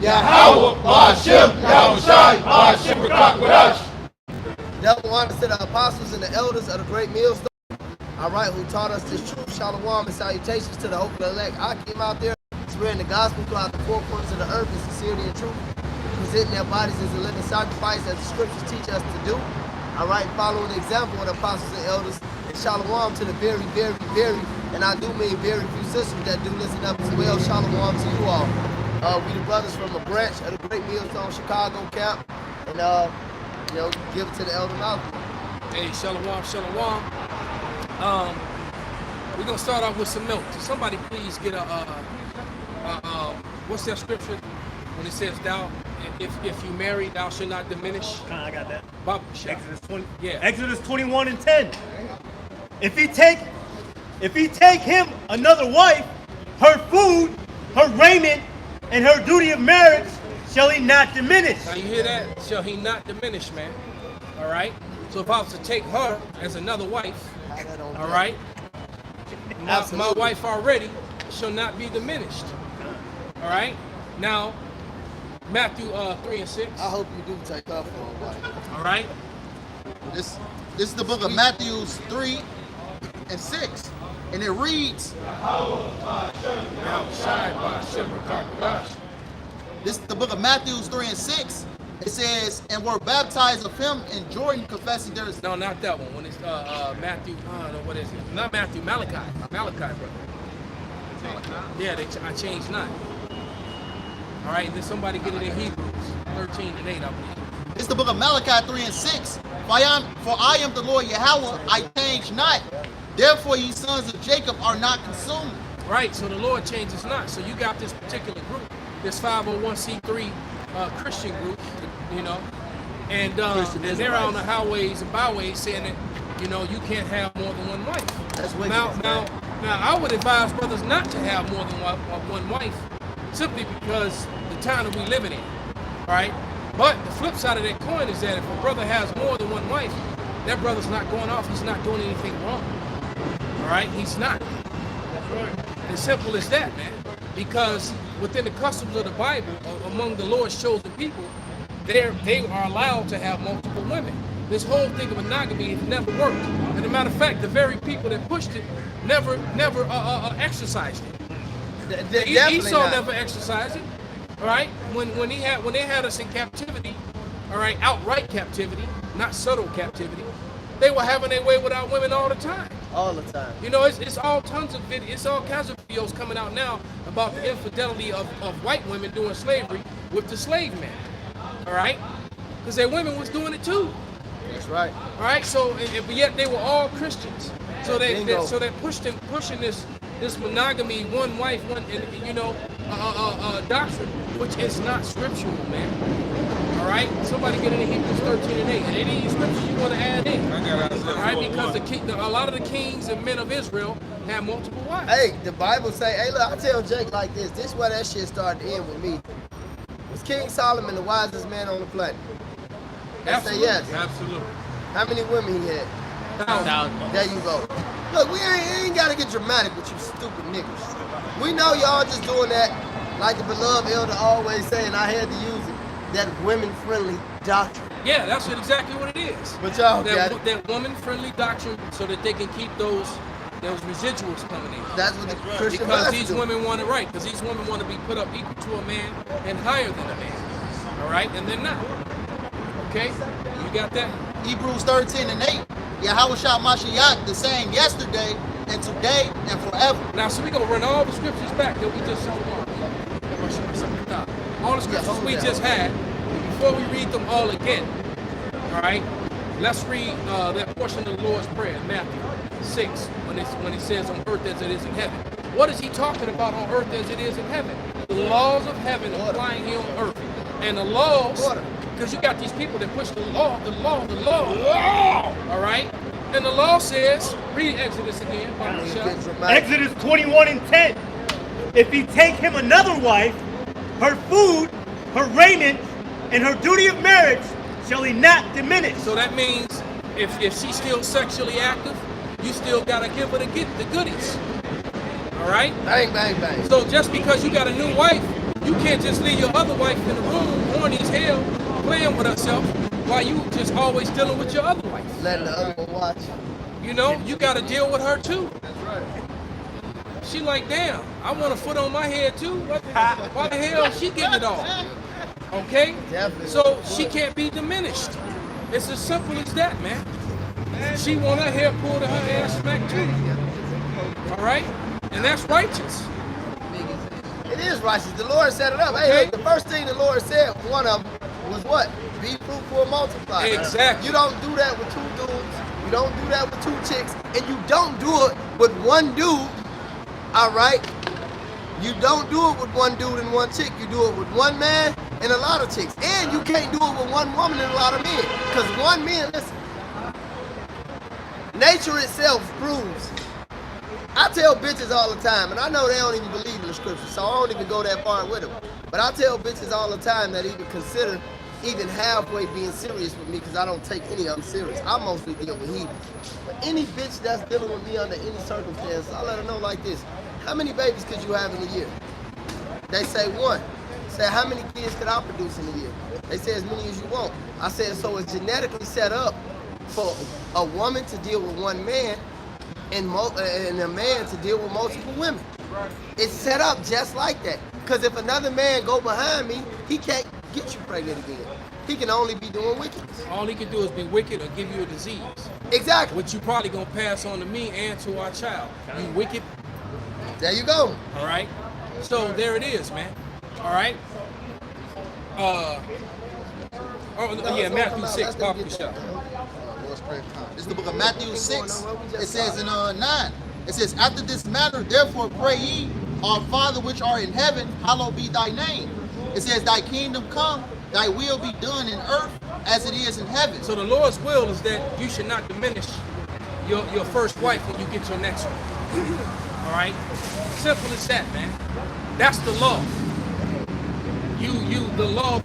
Yahweh, Ba'ashem, Yahushai, Ba'ashem, Rakakadash. Devil honors to the apostles and the elders of the great millstone, all right, who taught us this truth. Shalom and salutations to the hope of the elect. I came out there spreading the gospel throughout the four corners of the earth in sincerity and truth, presenting their bodies as a living sacrifice as the scriptures teach us to do. All right, following the example of the apostles and elders. And shalom to the very, and I do mean very few sisters that do listen up as well. Shalom to you all. We the brothers from a branch of the Great Millstone Chicago camp, and you know, give it to the elder Malcolm. Hey, shalom. We're gonna start off with some milk. So somebody please get a what's that scripture when it says thou, if you marry, thou shalt not diminish. I got that. Exodus 20. Yeah. Exodus 21:10. If he take him another wife, her food, her raiment, and her duty of marriage shall he not diminish. Now you hear that? Shall he not diminish, man? All right. So if I was to take her as another wife, all right, my wife already shall not be diminished. All right. Now, Matthew 3 and 6. I hope you do take her for a wife. All right. This is the book of Matthew 3 and 6. And it reads, this is the book of Matthew 3 and 6. It says, and were baptized of him in Jordan, confessing there is... No, not that one. When it's Matthew, no, what is it? Not Matthew, Malachi, brother. Yeah, I changed not. All right, then somebody get it in Hebrews 13 and 8, I believe. It's the book of Malachi 3 and 6. For I am the Lord Yahweh, I change not. Therefore, ye sons of Jacob are not consumed. Right, so the Lord changes not. So you got this particular group, this 501c3 Christian group, you know, and they're on the highways and byways saying that, you know, you can't have more than one wife. That's wicked. Now, I would advise brothers not to have more than one wife, simply because the time that we living in, right? But the flip side of that coin is that if a brother has more than one wife, that brother's not going off, he's not doing anything wrong. All right, he's not. That's right. As simple as that, man. Because within the customs of the Bible, among the Lord's chosen people, they are allowed to have multiple women. This whole thing of monogamy has never worked. And as a matter of fact, the very people that pushed it never exercised it. Esau never exercised it. All right, when they had us in captivity, all right, outright captivity, not subtle captivity, they were having their way without women all the time. All the time. You know, it's all tons of videos, it's all kinds of videos coming out now about the infidelity of white women doing slavery with the slave men. All right, because their women was doing it too. That's right. All right, so but yet they were all Christians. So they're pushing this monogamy, one wife, doctrine, which is not scriptural, man. All right, somebody get into Hebrews 13 and 8. And any scriptures you want to add in. All right, because a lot of the kings and men of Israel had multiple wives. Hey, the Bible say, hey, look, I tell Jake like this. This is where that shit started to end with me. Was King Solomon the wisest man on the planet? Absolutely. Say yes. Absolutely. How many women he had? 1,000. There you go. Look, we ain't got to get dramatic with you stupid niggas. We know y'all just doing that, like the beloved elder always saying, I had to use it, that women-friendly doctrine. Yeah, that's exactly what it is. But y'all got it. That woman-friendly doctrine so that they can keep those residuals coming in. That's what the Christian Because these women want it right. Because these women want to be put up equal to a man and higher than a man. All right? And they're not. Okay? You got that? Hebrews 13 and 8. Yahweh Mashiach, the same yesterday and today and forever. Now, so we're going to run all the scriptures back that we just saw. All the scriptures we just had. Before we read them all again, all right, let's read that portion of the Lord's Prayer, Matthew 6, when it says on earth as it is in heaven. What is he talking about on earth as it is in heaven? The laws of heaven applying here on earth. And the laws, because you got these people that push the law. All right? And the law says, read Exodus again. Exodus 21 and 10. If he take him another wife, her food, her raiment, and her duty of marriage shall he not diminish. So that means if she's still sexually active, you still got to give her the goodies. All right? Bang, bang, bang. So just because you got a new wife You can't just leave your other wife in the room, horny as hell, playing with herself, while you just always dealing with your other wife. Letting the other one watch. You know, you got to deal with her too. She like, damn, I want a foot on my head too. Why the hell she getting it all? Okay? Definitely. So she can't be diminished. It's as simple as that, man. She want her hair pulled to her ass smack too. All right? And that's righteous. It is righteous. The Lord set it up. Hey, Okay. look, the first thing the Lord said, one of them, was what? Be fruitful and multiply. Exactly. You don't do that with two dudes. You don't do that with two chicks. And you don't do it with one dude. All right? You don't do it with one dude and one chick. You do it with one man and a lot of chicks. And you can't do it with one woman and a lot of men. Because one man, listen, nature itself proves. I tell bitches all the time, and I know they don't even believe in the scripture, so I don't even go that far with them. But I tell bitches all the time that even consider even halfway being serious with me, because I don't take any of them serious. I mostly deal with heathens. But any bitch that's dealing with me under any circumstance, I let her know like this. How many babies could you have in a year? They say one. Say, how many kids could I produce in a year? They say as many as you want. I said, so it's genetically set up for a woman to deal with one man and a man to deal with multiple women. It's set up just like that. Because if another man go behind me, he can't get you pregnant again. He can only be doing wickedness. All he can do is be wicked or give you a disease, Exactly. which you probably gonna pass on to me and to our child. You wicked. There you go. All right. So there it is, man. All right. Matthew 6, Papa Shop. It's the book of Matthew 6. It says in 9. It says, after this matter, therefore pray ye, our Father which art in heaven, hallowed be thy name. It says, thy kingdom come, thy will be done in earth as it is in heaven. So the Lord's will is that you should not diminish your first wife when you get your next one. All right? Simple as that, man. That's the law. The law.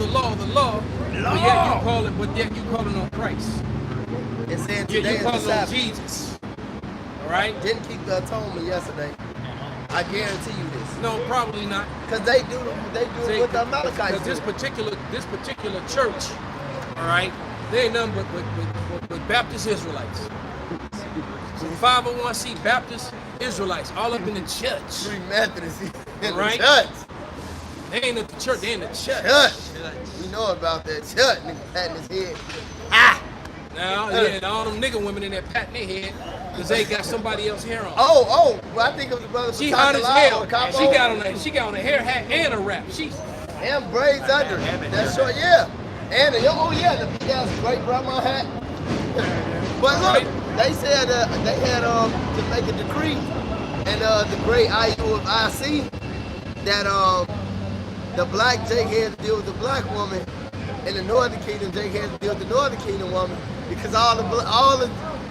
But yet you call it on Christ. It said You today is call the it on Sabbath. Jesus. All right? Didn't keep the atonement yesterday. I guarantee you this. No, probably not. Because they do it with the Amalekites. Because this particular church, all right, they ain't nothing but Baptist Israelites. 501c Baptist Israelites, all up in the church. Three Methodists in Right. the church. They ain't at the church, they in the church. Church. We know about that church. Nigga patting his head. Now, yeah, and all them nigga women in there patting their head because they got somebody else hair on. Oh, well, I think it was the brother from She hot as Takalao hell. or Capo. She got on a hair hat and a wrap. She And braids under. That's short, yeah. And the big ass great grandma hat. But look, they said they had to make a decree, and the great IU of IC that the black Jake had to deal with the black woman, and the Northern Kingdom Jake had to deal with the Northern Kingdom woman because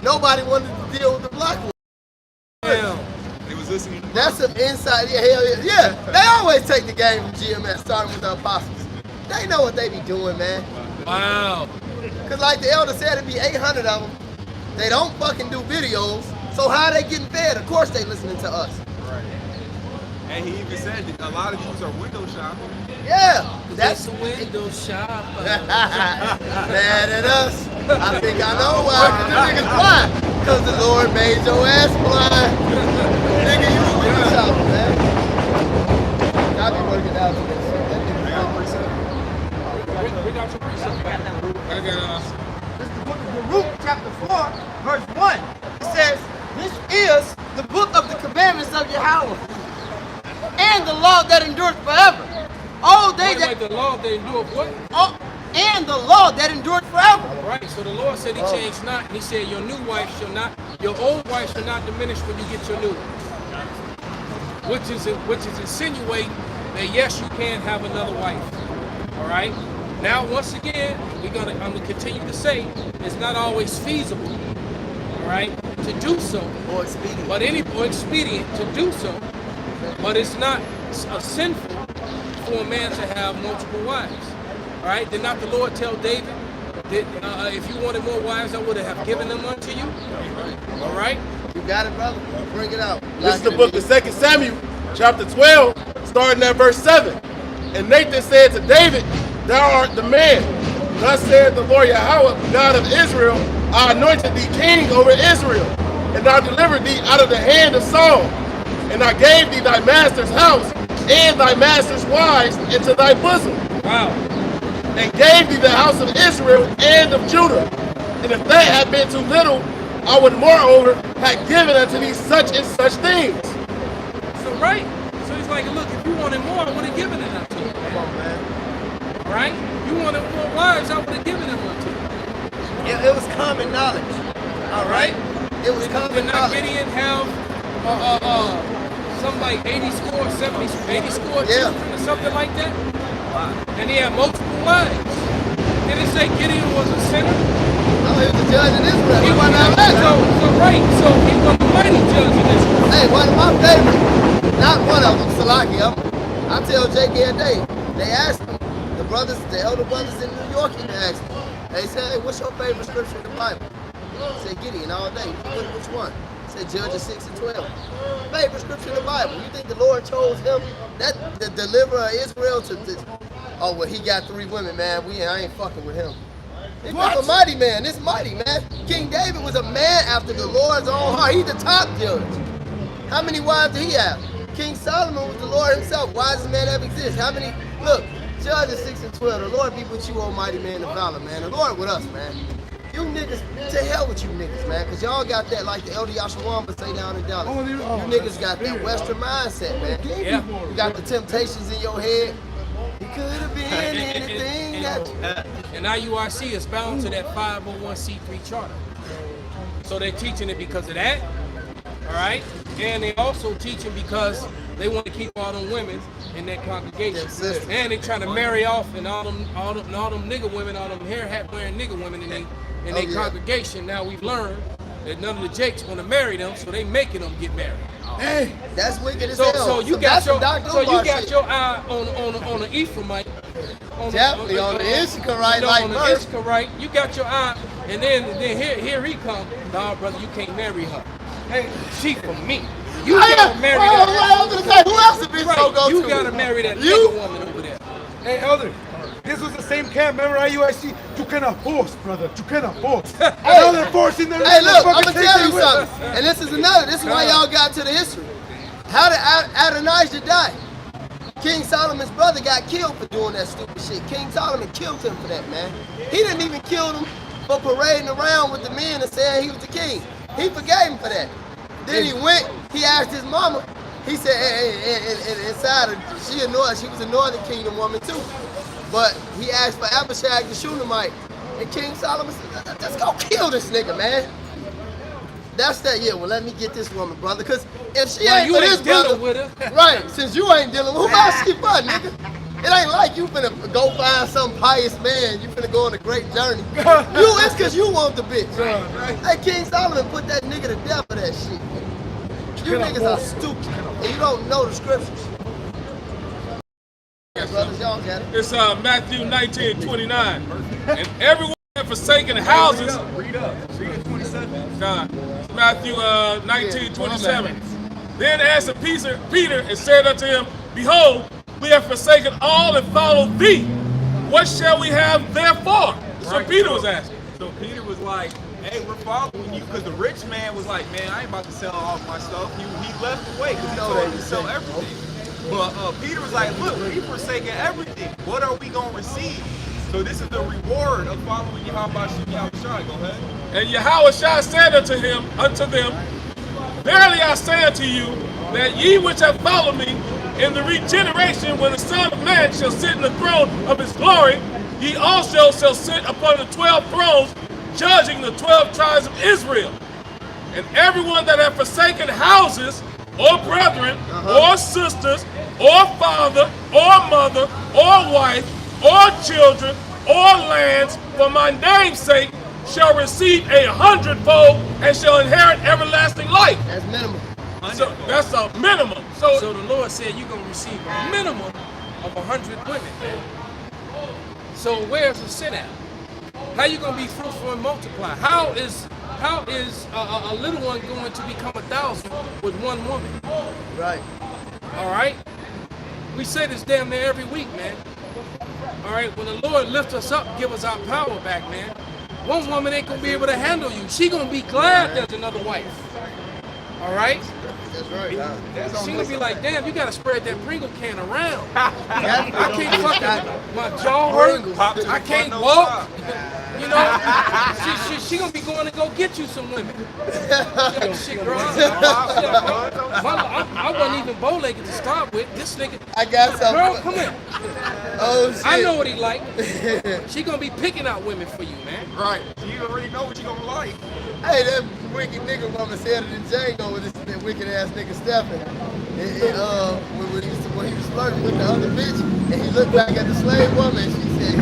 nobody wanted to deal with the black woman. damn. They was listening to That's some inside. Yeah, hell yeah. Yeah, they always take the game from GMS, starting with the apostles. They know what they be doing, man. Wow. Because like the elder said, it'd be 800 of them. They don't fucking do videos. So how they getting fed? Of course they listening to us. right. And he even said that a lot of you are window shopping. Yeah. That's That's a window shopper. mad at us. I think I know why. The niggas blind. Because the Lord made your ass blind. Nigga, you a window shopper, man. I be working out with this shit. That nigga I got a precept. Bring out your precept. I got This is the book of Baruch, chapter 4, verse 1. It says, this is the book of the commandments of Yahweh, and the law that endures forever. All they Wait, that, the law they do of what? and the law that endures forever. Right, so the Lord said he changed not, and he said your new wife shall not, your old wife shall not diminish when you get your new one. Which is insinuating that yes, you can have another wife. All right. Now, once again, I'm gonna continue to say it's not always feasible, all right, to do so, or expedient. or expedient to do so, but it's not sinful for a man to have multiple wives. All right. Did not the Lord tell David that if you wanted more wives, I would have given them unto you? All right. You got it, brother? Bring it out. This is the book of 2 Samuel, chapter 12, starting at verse 7. And Nathan said to David, thou art the man. Thus said the Lord Yahweh, God of Israel, I anointed thee king over Israel, and I delivered thee out of the hand of Saul. And I gave thee thy master's house and thy master's wives into thy bosom. Wow. And gave thee the house of Israel and of Judah. And if that had been too little, I would moreover have given unto thee such and such things. So right. So he's like, look, if you wanted more, I would have given it unto you. Come on, man. Right? You wanted more wives, I would have given them unto you. It was common knowledge. All right? It was common Did not knowledge. Gideon have something like 80 score, 70, 80 score Yeah. children or something like that? And he had multiple wives. Did it say Gideon was a sinner? No, he was a judge in Israel. He He wasn't was that so right. So he was a mighty judge in Israel. Hey, one of my favorites, not one of them, Salaki. I tell JK a day, they asked me, the elder brothers in New York, they asked me, they said, hey, what's your favorite scripture in the Bible? I said, Gideon all day. Which one? I said, Judges 6 and 12. Favorite scripture in the Bible. You think the Lord chose him, the deliverer of Israel oh, well, he got 3 women, man. I ain't fucking with him. He's a mighty man. This mighty man. King David was a man after the Lord's own heart. He's the top judge. How many wives did he have? King Solomon was the Lord himself, wisest man ever exists. How many? Look, Judges 6 and 12. The Lord be with you, almighty man of valor, man. The Lord with us, man. You niggas, to hell with you niggas, man. Because y'all got that, like the elder Yashawamba say down in Dallas. You niggas got that Western mindset, man. Yeah. You got the temptations in your head. It could have been anything And IUIC is bound to that 501c3 charter. So they're teaching it because of that, all right? And they also teaching because they want to keep all them women in that congregation. And they trying to marry off and all them nigger women, all them hair hat wearing nigger women in their congregation. Now we've learned that none of the Jakes want to marry them, so they making them get married. Hey, that's wicked as So hell. you got your eye on the Ephraimite, definitely on the Issacharite, like on the Issacharite. You got your eye, and then here he comes. Nah, brother, you can't marry her. Hey, she from me. You gotta marry that. Who else would be so go You to? gotta marry that nigga woman over there. Hey, Elder, this was the same camp. Remember IUIC? You cannot force, brother. You cannot force. Now they're forcing their Hey, look, I'm gonna tell you something. And this is why y'all got to the history. How did Adonijah die? King Solomon's brother got killed for doing that stupid shit. King Solomon killed him for that, man. He didn't even kill him for parading around with the men and saying he was the king. He forgave him for that. Then he went, he asked his mama, he said, inside her, she was a northern kingdom woman too. But he asked for Abishag the Shunammite. And King Solomon said, let's go kill this nigga, man. That's that, yeah, well, let me get this woman, brother. Because if she ain't for this brother, with her. right, since you ain't dealing with, who else she for, nigga? It ain't like you finna go find some pious man. You finna go on a great journey. It's because you want the bitch. Hey, King Solomon put that nigga to death for that shit. You niggas are stupid. And you don't know the scriptures. Yeah, brothers, y'all got it. It's Matthew 19:29. And everyone that forsaken houses. Read up. Read it 27. Matthew 19:27. Then answered Peter and said unto him, Behold, we have forsaken all and followed thee. What shall we have therefore? So Peter was asking. So Peter was like, hey, we're following you, because the rich man was like, man, I ain't about to sell all my stuff. He left away because he told him to sell everything. But Peter was like, look, we've forsaken everything. What are we going to receive? So this is the reward of following Yahweh Shai. Go ahead. And Yahweh said unto them, Verily I say unto you, that ye which have followed me, in the regeneration, when the Son of Man shall sit in the throne of his glory, ye also shall sit upon the 12 thrones, judging the 12 tribes of Israel. And everyone that hath forsaken houses, or brethren, or sisters, or father, or mother, or wife, or children, or lands, for my name's sake, shall receive 100-fold and shall inherit everlasting life. That's minimum. So that's a minimum. So the Lord said you're gonna receive a minimum of 100 women, man. So where's the sin at? How you gonna be fruitful and multiply? How is a little one going to become 1,000 with one woman? Right. All right. We say this damn near every week, man. All right, when the Lord lifts us up, give us our power back, man. One woman ain't gonna be able to handle you. She gonna be glad there's another wife. All right? That's right. She gonna be like, damn, you gotta spread that Pringle can around. I can't fucking, my jaw hurt. I can't walk. You know, she gonna be going to go get you some women. Yo, shit, girl. I wasn't even bow-legged to start with. This nigga. I got something. Girl, come here. Oh shit. I know what he like. She gonna be picking out women for you, man. Right. You already know what you gonna like. Hey, that wicked nigga woman said it in Django with that wicked ass nigga Stephen. When he was flirting with the other bitch, and he looked back at the slave woman, and she said,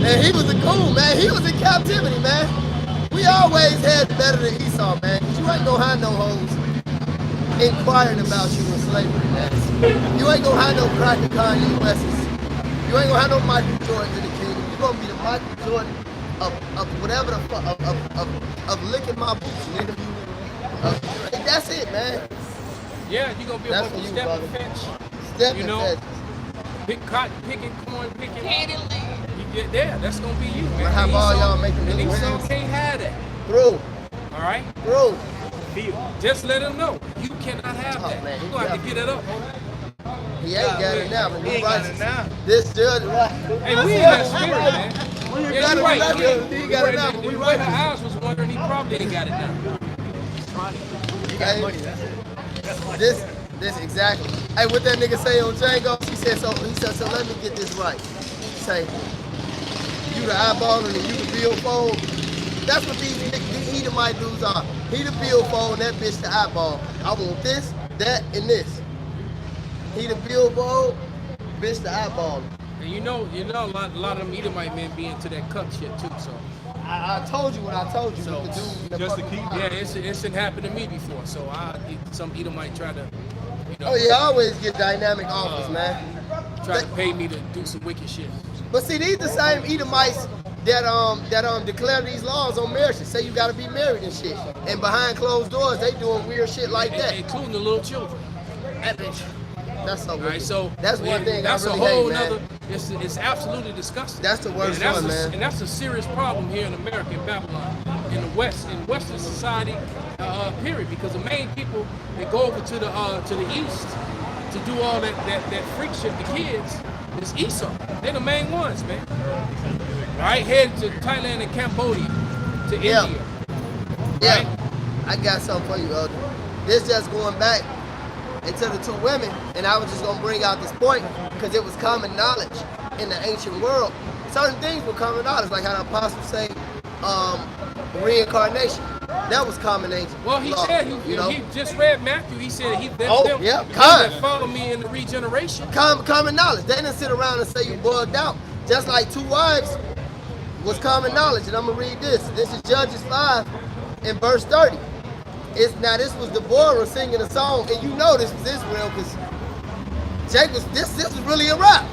and he was a cool man. He was in captivity, man. We always had better than Esau, man. You ain't gonna have no hoes inquiring about you in slavery, man. You ain't gonna have no cracker Kanye West's. You ain't gonna have no Michael Jordan in the kingdom. You gonna be the Michael Jordan of whatever the fuck of licking my boots, nigga. That's it, man. Yeah, you gonna be able to step and fetch. Step you and know, fetch. pick cotton, picking, corn picking. You get there. That's gonna be you, man. We'll have all y'all making and little Esau wings. can't have that. Through. All right. Through. Just let him know you cannot have that. Man, You're gonna have to get it up. He ain't got it now, but He ain't got it now. This judge, right? Hey, we in that spirit, man. You Yeah, got you it, right. he got it now, but we The way right. her eyes was wondering, he probably ain't got it now. Hey, this exactly. Hey, what that nigga say on Django? He said, so let me get this right. Say, you the eyeball and you the billfold. That's what these Edomite dudes are. He the billfold and that bitch the eyeball. I want this, that, and this. He the billfold, bitch the eyeball. And you know, a lot of them Edomite men be into that cut shit too. So I told you what I told you. So, with the dude in the just to fucking keep- car. yeah, it's happened to me before. So some Edomite try to, you know, Oh yeah, I always get dynamic offers, man. try to pay me to do some wicked shit. But see, these the same Edomites that declare these laws on marriage. Say you gotta be married and shit. And behind closed doors, they doing weird shit like that. Including the little children. That's so All weird. right, so that's one thing that's I really a whole hate, man. nother. It's absolutely disgusting. That's the worst and that's one, man. And that's a serious problem here in America, in Babylon, in the West, in Western society, period. Because the main people that go over to the East to do all that freak shit to kids is Esau. They're the main ones, man. Right, head to Thailand and Cambodia, to India. Yeah, Right? I got something for you, Elder. This just going back into the two women, and I was just gonna bring out this point because it was common knowledge in the ancient world. Certain things were common knowledge, like how the apostles say reincarnation. That was common ancient. Well, he law, said you know, he just read Matthew. He said them yeah, that follow me in the regeneration. common knowledge. They didn't sit around and say you bugged out. Just like two wives was common knowledge, and I'm gonna read this. This is Judges 5 in verse 30. This was Deborah singing a song, and you know this was Israel because this was really a rap.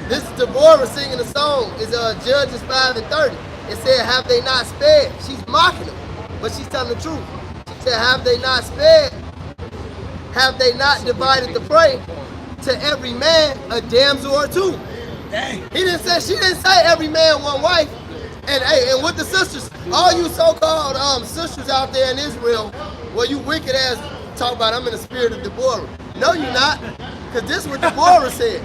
This is Deborah singing a song. It's Judges 5 and 30. It said, "Have they not spared?" She's mocking them, but she's telling the truth. She said, "Have they not spared? Have they not divided the prey to every man a damsel or two?" She didn't say every man one wife. And hey, and with the sisters, all you so-called sisters out there in Israel, well, you wicked ass talk about I'm in the spirit of Deborah. No, you're not, because this is what Deborah said.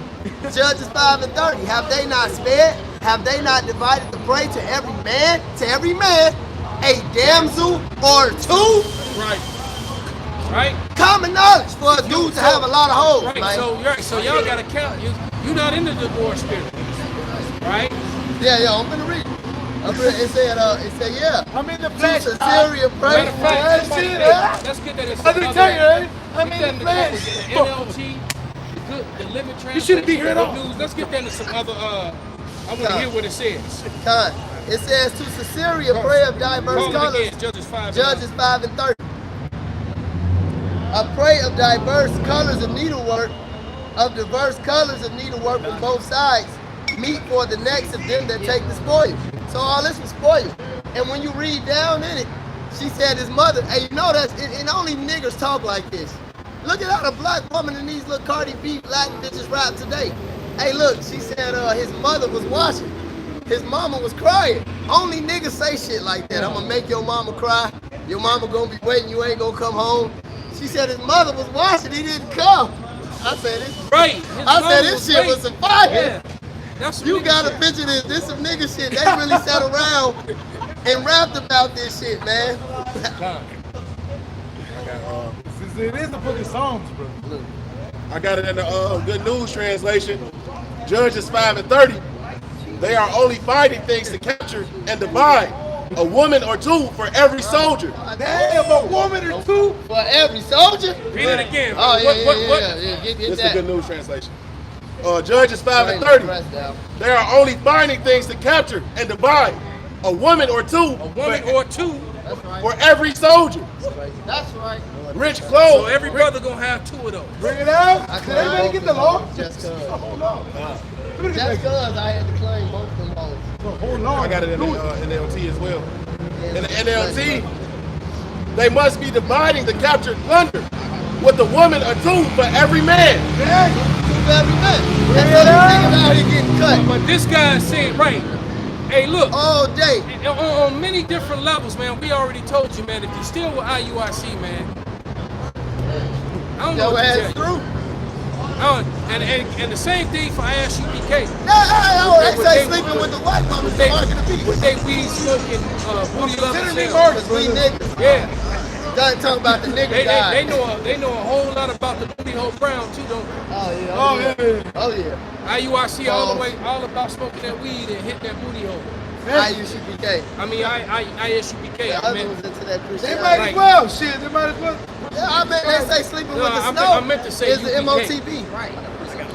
Judges 5 and 30. Have they not spared? Have they not divided the prey to every man, a damsel or two? Right. Common knowledge for a dude to have a lot of hoes, Right. man. So y'all gotta count. You're not in the divorce spirit, right? Yeah, I'm gonna read it. It said, yeah. I'm in the flesh. Syria pray. Matter of fact, somebody- let's get that in some Let me tell you, other- I'm get in that the in flesh. the NLT, the Living Translation. You shouldn't be here at all. News. Let's get that in some other. I want to hear what it says. Con. It says to Caesarea pray of diverse Call it colors. again, Judges 5. Judges 5 and 30. A prey of diverse colors of needlework, from both sides, meet for the necks of them that take the spoil. So all this was spoil. And when you read down in it, She said his mother, hey, you know that's, and only niggas talk like this. Look at how the black woman and these little Cardi B black bitches rap today. Hey, look, she said his mother was watching. His mama was crying. Only niggas say shit like that. I'm gonna make your mama cry. Your mama gonna be waiting, you ain't gonna come home. She said his mother was watching, he didn't come. I said this. Right. I said this shit was some fire. Yeah. That's some You nigga gotta shit. picture this. This some nigga shit. They really sat around and rapped about this shit, man. It is the book of Psalms, bro. I got it in the Good News translation. Judges 5:30. They are only finding things to capture and divide. A woman or two for every soldier. Damn, a woman or two? For every soldier? Read it again. Oh, What? yeah. Get This is the that. Good News translation. Judges 5:30. They are only finding things to capture and divide. A woman or two. A woman or two. That's right. For every soldier. That's right. Rich clothes. So every brother gonna have two of those. Bring it out. I Did anybody get the law? Just cause. Hold on. Look at Just that. cause I had to claim both of them hoes. Hold on. I got it in the NLT as well. In the NLT, they must be dividing the captured plunder with a woman or two for every man. Yeah. Two every man. That's other niggas out here getting cut. But this guy is saying, right, hey, look, All day. on many different levels, man, we already told you, man, if you're still with IUIC, man, I don't know Your what to ass tell you. through. And the same thing for ISUPK. They say sleeping with the white woman. With they weed smoking, booty loving Consider me selves. Cause we niggas. Yeah, Done talking about the nigga they guy. know a whole lot about the booty hole brown too, don't they? Oh yeah. Oh yeah. IUIC all about smoking that weed and hitting that booty hole. IUCPK. I mean, ISUPK. The I other meant, ones into that They Christian. might Right. as well. Shit, they might as well. Yeah, I meant they say sleeping No, with the I snow. meant to say is the UPK. MOTB. Right.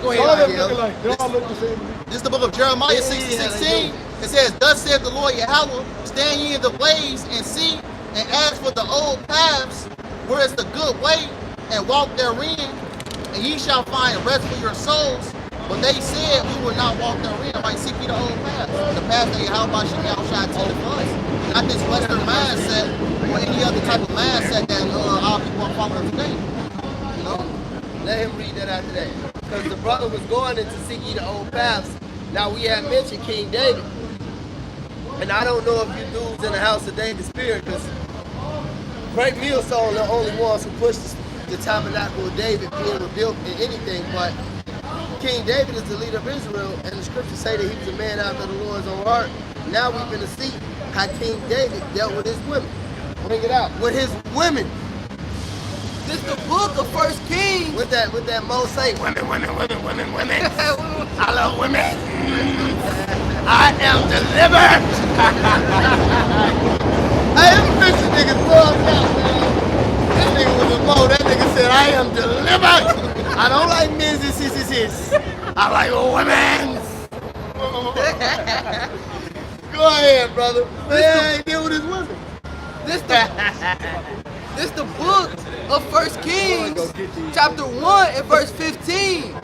go All ahead. them Abigail. looking like, they all look the same. This is the book of Jeremiah Yeah, 6:16. It says, "Thus saith the Lord Yahweh, stand ye in the ways and see, and ask for the old paths, where is the good way, and walk therein, and ye shall find rest for your souls." But they said we will not walk therein. Like, seek ye the old path, the path that Yahweh shall intended for us. Not this Western mindset or any other type of mindset that our people are following today. You know? Let him read that after that. Because the brother was going into seek ye the old paths. Now we had mentioned King David. And I don't know if you dudes in the house of David spirit, because Great Millstone are the only ones who pushed the tabernacle of David being rebuilt in anything, but King David is the leader of Israel, and the scriptures say that he was a man after the Lord's own heart. Now we're going to see how King David dealt with his women. Bring it out. With his women. This the book of First Kings. With that Mosaic. Women. I love women. I am delivered. Hey, let me fix this nigga's bugged out, man. This nigga was a mo. That nigga said, I am delivered. I don't like men's and sis. I like women. Go ahead, brother. Man, he deal with his women. This the book of First Kings, chapter 1 and verse 15.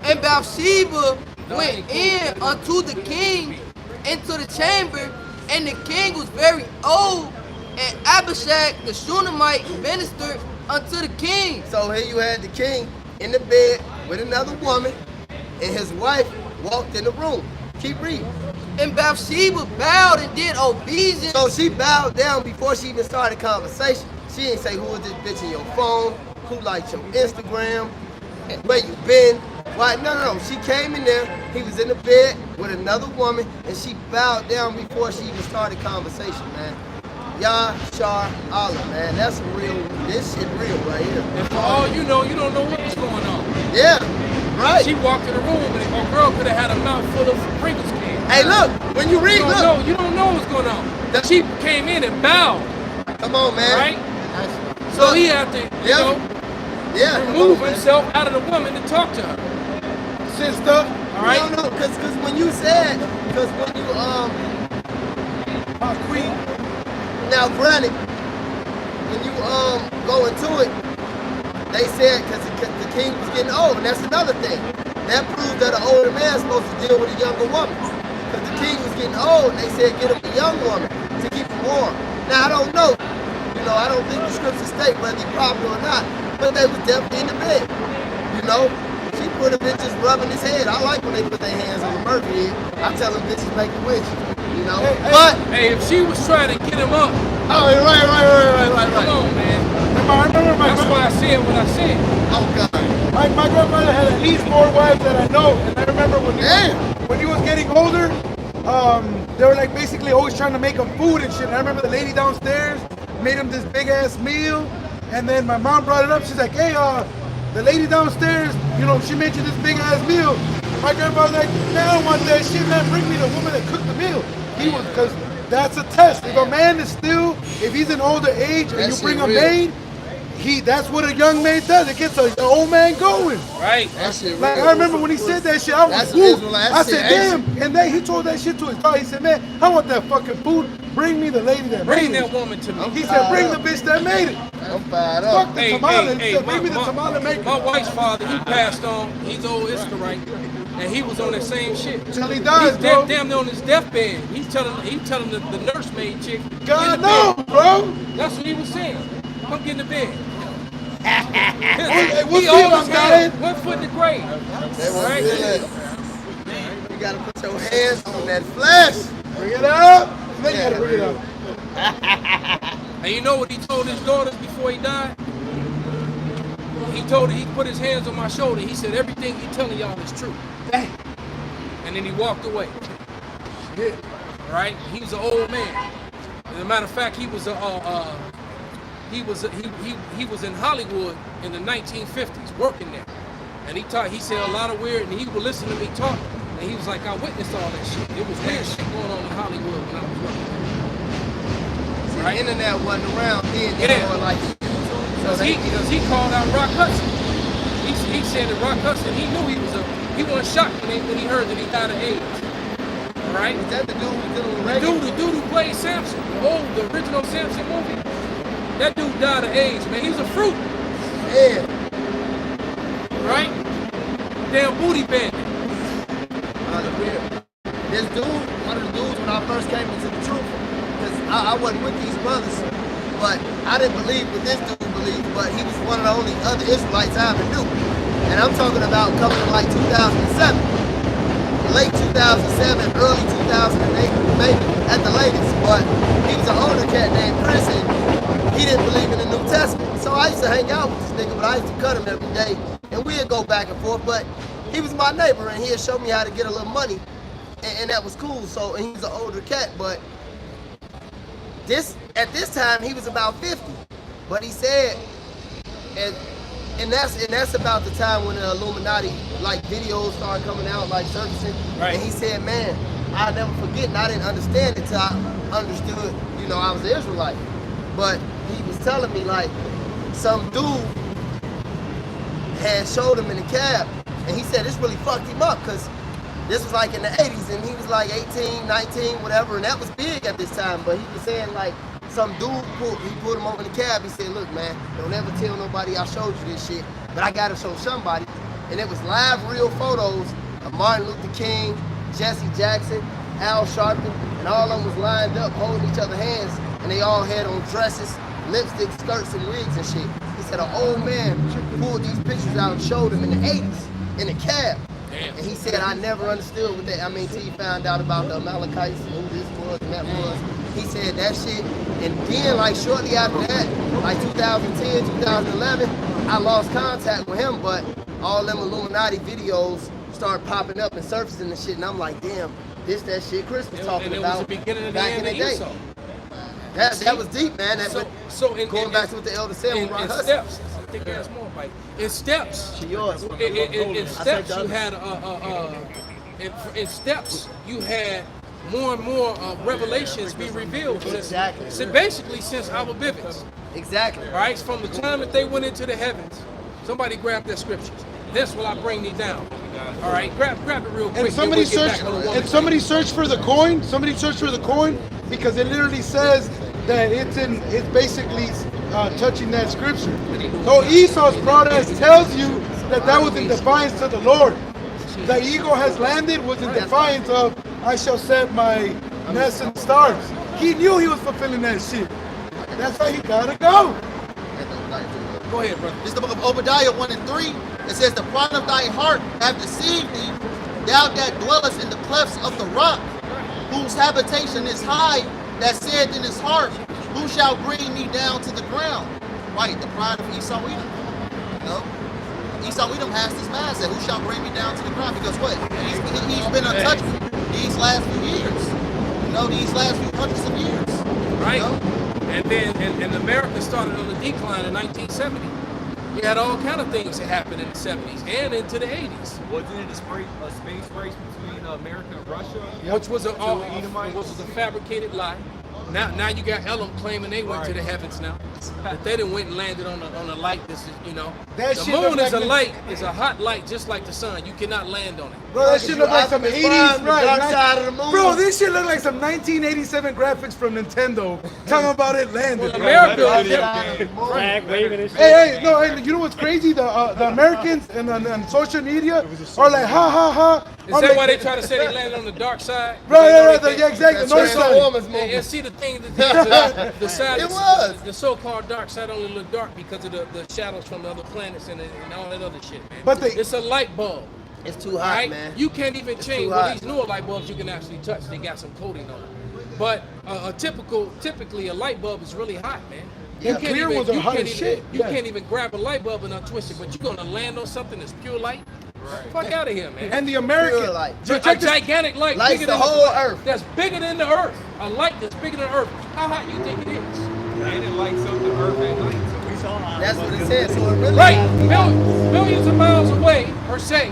And Bathsheba went in unto the king into the chamber, and the king was very old, and Abishag the Shunammite ministered unto the king. So here you had the king in the bed with another woman, and his wife walked in the room. Keep reading. And Bathsheba bowed and did obeisance. So she bowed down before she even started conversation. She didn't say, who is this bitch in your phone? Who likes your Instagram? Where you been? Why? No. She came in there. He was in the bed with another woman, and she bowed down before she even started conversation, man. Yah-Shar Allah, man. That's real. This shit real right here. And for all you know, you don't know what was going on. Yeah, right. She walked in the room and a girl could have had a mouth full of Pringles cans. Hey, look. When you read, look. You don't know what's going on. She came in and bowed, Come on, man. right? So he had to, remove himself out of the woman to talk to her. Sister. All right? No, because when you said, because when you, Queen. now granted, when you, go into it, they said, because the king was getting old, and that's another thing. That proves that an older man's supposed to deal with a younger woman. Because the king was getting old, and they said get him a young woman to keep him warm. Now, I don't know. You know, I don't think the scriptures state whether he popular or not, but they was definitely in the bed. You know, she put him in just rubbing his head. I like when they put their hands on the Murphy head. I tell them bitches make a wish. You know, but Hey, if she was trying to get him up, oh, right. come on, man. I remember my That's why I said what I said. Oh God. My grandmother had at least 4 wives that I know, and I remember when he was getting older, they were like basically always trying to make him food and shit. And I remember the lady downstairs made him this big ass meal, and then my mom brought it up. She's like, hey, the lady downstairs, you know, she mentioned this big ass meal. My grandma was like, man, I don't want that shit, man. Bring me the woman that cooked the meal. He was, because that's a test. If a man is still, if he's an older age and you bring a maid, that's what a young man does. It gets an old man going. Right. That shit Like, real. I remember when he said that shit, I was whooped. I said, damn. And then he told that shit to his car. He said, man, I want that fucking food. Bring me the lady that Bring made that it. woman to me. He said, bring the bitch that made it. I'm fired up. Fuck the tamale. He said, bring me the tamale maker. My wife's father, he passed on. He's old Israelite, and he was on that same shit. Till he dies, He's bro. damn near on his deathbed. He's telling the nursemaid chick. God "Get in the no, bed." bro. That's what he was saying. Come get in the bed. Hey, what's He the old I'm as hell, dying? 1 foot in the grave. They won't Right? feel it. You gotta put your hands on that flesh. Bring it up. Then you gotta bring it up. And you know what he told his daughters before he died? He told her, he put his hands on my shoulder. He said, everything he's telling y'all is true. And then he walked away. Right? He was an old man. As a matter of fact, he was in Hollywood in the 1950s, working there. And he said a lot of weird, and he would listen to me talk, and he was like, I witnessed all that shit. It was weird shit going on in Hollywood when I was working there. The internet wasn't around then. They Yeah. were like, Because he called out Rock Hudson. He said that Rock Hudson, he knew he wasn't shocked when he heard that he died of AIDS. All right? is that the dude who did on The dude who played Samson, the original Samson movie, that dude died of AIDS, man. He was a fruit, Yeah. right? Damn booty bandit. This dude, one of the dudes when I first came into the truth, because I wasn't with these brothers, but I didn't believe what this dude believed, but he was one of the only other Israelites I ever knew. And I'm talking about coming in like 2007, late 2007, early 2008, maybe at the latest. But he was an older cat named Chris, and he didn't believe in the New Testament. So I used to hang out with this nigga, but I used to cut him every day, and we'd go back and forth. But he was my neighbor, and he'd show me how to get a little money, and that was cool. So, and he was an older cat, but at this time he was about 50. But he said, and that's about the time when the Illuminati like videos started coming out, like surfacing. Right. And he said, man, I'll never forget, and I didn't understand it till I understood, you know, I was an Israelite. But he was telling me like some dude had showed him in the cab, and he said this really fucked him up because this was like in the 80s, and he was like 18, 19, whatever, and that was big at this time. But he was saying like some dude pulled him over in the cab. He said, look, man, don't ever tell nobody I showed you this shit, but I gotta show somebody. And it was live real photos of Martin Luther King, Jesse Jackson, Al Sharpton, and all of them was lined up holding each other's hands, and they all had on dresses, lipstick, skirts, and wigs and shit. He said an old man pulled these pictures out and showed him in the 80s in the cab. Damn. And he said, I never understood what that, I mean, till he found out about the Amalekites and who this was and that was. He said that shit, and then like shortly after that, like 2010, 2011, I lost contact with him, but all them Illuminati videos started popping up and surfacing and shit, and I'm like, damn, this that shit Chris was talking And it about was the beginning of the back in end the of day. Esau. That was deep, man. Going back to what the elder said with Ron in Hudson. steps. I think there's more, Mike. In steps. Yours. In steps, you had in steps you had more and more revelations be revealed. Exactly. So basically, since our Bivens, Exactly. right? From the time that they went into the heavens, somebody grabbed their scriptures. This will I bring thee down. All right, grab it real quick. And somebody then we'll get searched. back on the woman. And somebody searched for the coin. Somebody searched for the coin because it literally says that it's basically touching that scripture. So Esau's protest tells you that was in defiance to the Lord. The eagle has landed was in defiance of I shall set my nest in the stars. He knew he was fulfilling that shit. That's why he gotta go. Go ahead, brother. This is the book of Obadiah 1 and 3. It says, the pride of thy heart have deceived thee, thou that dwellest in the clefts of the rock, whose habitation is high, that said in his heart, who shall bring me down to the ground? Right, the pride of Esau Edom. You know? Esau Edom has this mindset, who shall bring me down to the ground? Because what? He's been untouchable these last few years. You know, these last few hundreds of years. Right. You know? And then and America started on the decline in 1970. We had all kind of things that happened in the 70s and into the 80s. Wasn't it a space race between America and Russia? Which was a fabricated lie. Now you got Elam claiming they went to the heavens now. But they done went and landed on a light. This is, you know, That the shit moon look is like a light, is a hot light just like the sun. You cannot land on it. Bro, that shit look like some 80s, the dark right? side of the moon. Bro, this shit look like some 1987 graphics from Nintendo. Talking about it landed. Well, bro. America, Flag waving and shit. Hey, no, hey, you know what's crazy? The Americans and on social media are like, ha ha ha. is that why they try to say they landed on the dark side? Right, They know yeah, they yeah, exactly. North side. And see the thing that the side, It was. the so-called dark side only look dark because of the shadows from the other planets and all that other shit, man. But it's a light bulb, It's too hot, right? man. You can't even change. too Well, hot. these newer light bulbs you can actually touch. They got some coating on it. But typically a light bulb is really hot, man. Yeah, clear ones are hot as shit. You can't even grab a light bulb and untwist it, but you're gonna land on something that's pure light. Fuck out of here, man. And the American. Pure light. A gigantic light, Lights bigger the than whole earth. That's bigger than the earth. A light that's bigger than the earth. How hot you think it is? And it lights up the earth at night. That's what it said. So it really Right, millions of miles away, per se,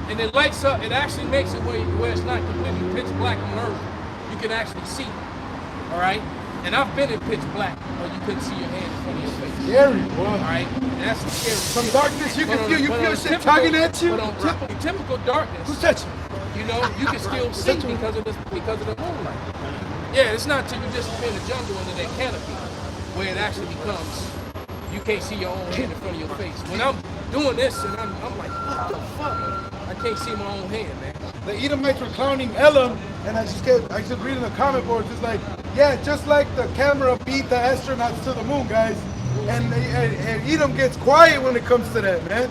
and it lights up. It actually makes it where it's not completely pitch black on earth. You can actually see. All right, and I've been in pitch black where you couldn't see your hand in front of your face. Scary, boy. All right, and that's the scary. Some shit. darkness you But can on- feel. You but feel on shit typical- tugging at you. But on typical darkness, Who's touching? you know, you can still see because of the moonlight. Yeah, it's not till you disappear in the jungle under that canopy where it actually becomes you can't see your own hand in front of your face. When I'm doing this and I'm like, what the fuck? I can't see my own hand, man. The Edomites were clowning Elam, and I just reading the comment boards. It's like, yeah, just like the camera beat the astronauts to the moon, guys. And Edom gets quiet when it comes to that, man.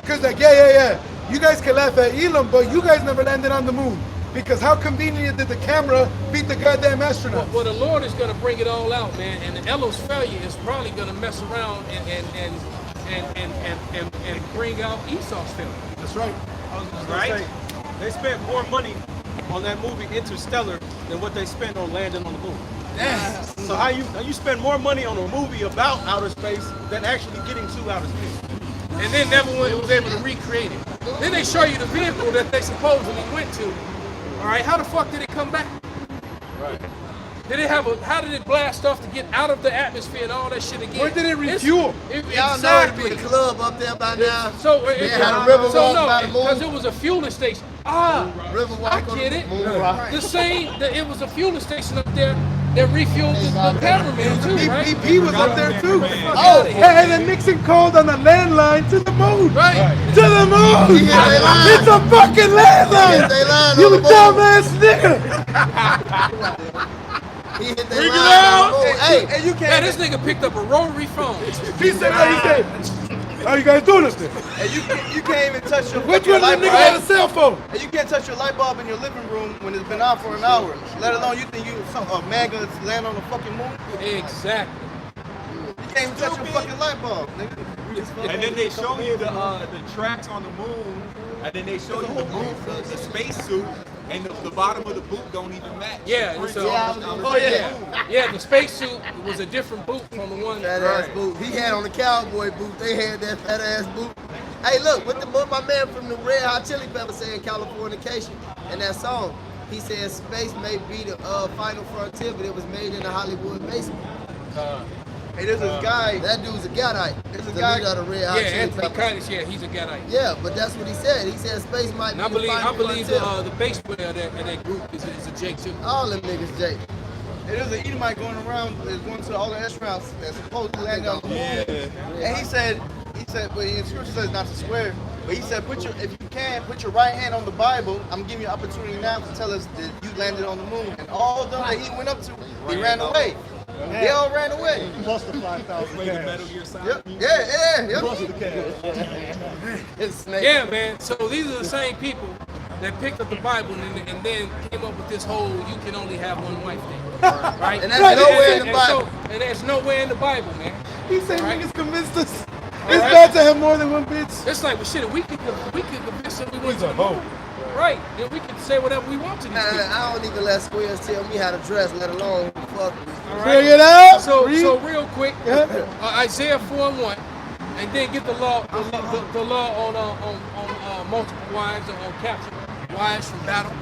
Because like, yeah. You guys can laugh at Elam, but you guys never landed on the moon. Because how convenient did the camera beat the goddamn astronaut? Well, the Lord is going to bring it all out, man. And Eloh's failure is probably going to mess around and bring out Esau's failure. That's right. Right? They spent more money on that movie Interstellar than what they spent on landing on the moon. Yes. So how you spend more money on a movie about outer space than actually getting to outer space? And then never was able to recreate it. Then they show you the vehicle that they supposedly went to. All right, how the fuck did it come back? Right. Did it how did it blast off to get out of the atmosphere and all that shit again? Where did it refuel? Y'all know it'd be a club up there by now. So They had a river walk by the because moon. it was a fueling station. Ah, River walk I on get the it. moon rock. The same, that it was a fueling station up there that refueled the cameraman too, right? BP was up there too. Oh, And then Nixon called on the landline to the moon. Right. To the moon. He hit they line. It's a fucking landline. They line You on the moon. dumbass nigga. He hit their line on the moon. Hey, you Yeah, this nigga picked up a rotary phone. He said, how you guys doing this thing? And you can't even touch your Which fucking one of light them bulb. niggas had a cell phone? And you can't touch your light bulb in your living room when it's been on for an hour. Let alone you think a man gonna land on the fucking moon? Exactly. You can't even touch your fucking light bulb, nigga. And then they show you the tracks on the moon, and then they show you the boot, the space suit, and the bottom of the boot don't even match. Yeah, The so- prints on the Oh moon. yeah, yeah. The spacesuit was a different boot from the one. fat ass boot. He had on the cowboy boot. They had that fat ass boot. Hey, look, what my man from the Red Hot Chili Peppers said in Californication in that song. He said space may be the final frontier, but it was made in a Hollywood basement. Hey, there's this guy. That dude's a Gadite. There's a The guy- leader of the Red Hot Yeah, Chili Anthony Peppers. Kiedis, yeah, he's a Gadite. Yeah, but that's what he said. He said space might And be I the believe final frontier. the bass player of that group is a Jake too. All them niggas, Jake. Hey, there's an Edomite going around, is going to all the astronauts that supposedly landed on the moon. And he said, well, in scripture says not to swear, but he said, if you can, put your right hand on the Bible. I'm giving you an opportunity now to tell us that you landed on the moon. And all of them that he went up to, he ran away. They all ran away. Plus the 5,000 Play the cash. Metal Gear Solid Yep. music. Yeah. Plus the cash. It's snake. Yeah, man. So these are the same people that picked up the Bible and then came up with this whole "you can only have one wife" thing, right? And that's nowhere in the And Bible. and there's nowhere in the Bible, man. He's saying Right. niggas convinced us. All It's right. bad to have more than one bitch. It's like, well, shit, we could convince them we went He's to a the moon. hoe. Right. Then we can say whatever we want to these people. I don't even let squares tell me how to dress, let alone fuck me. All Bring it up. So Read. real quick, Yeah. Isaiah 4:1, and then get the law on multiple wives or on captured wives from battle.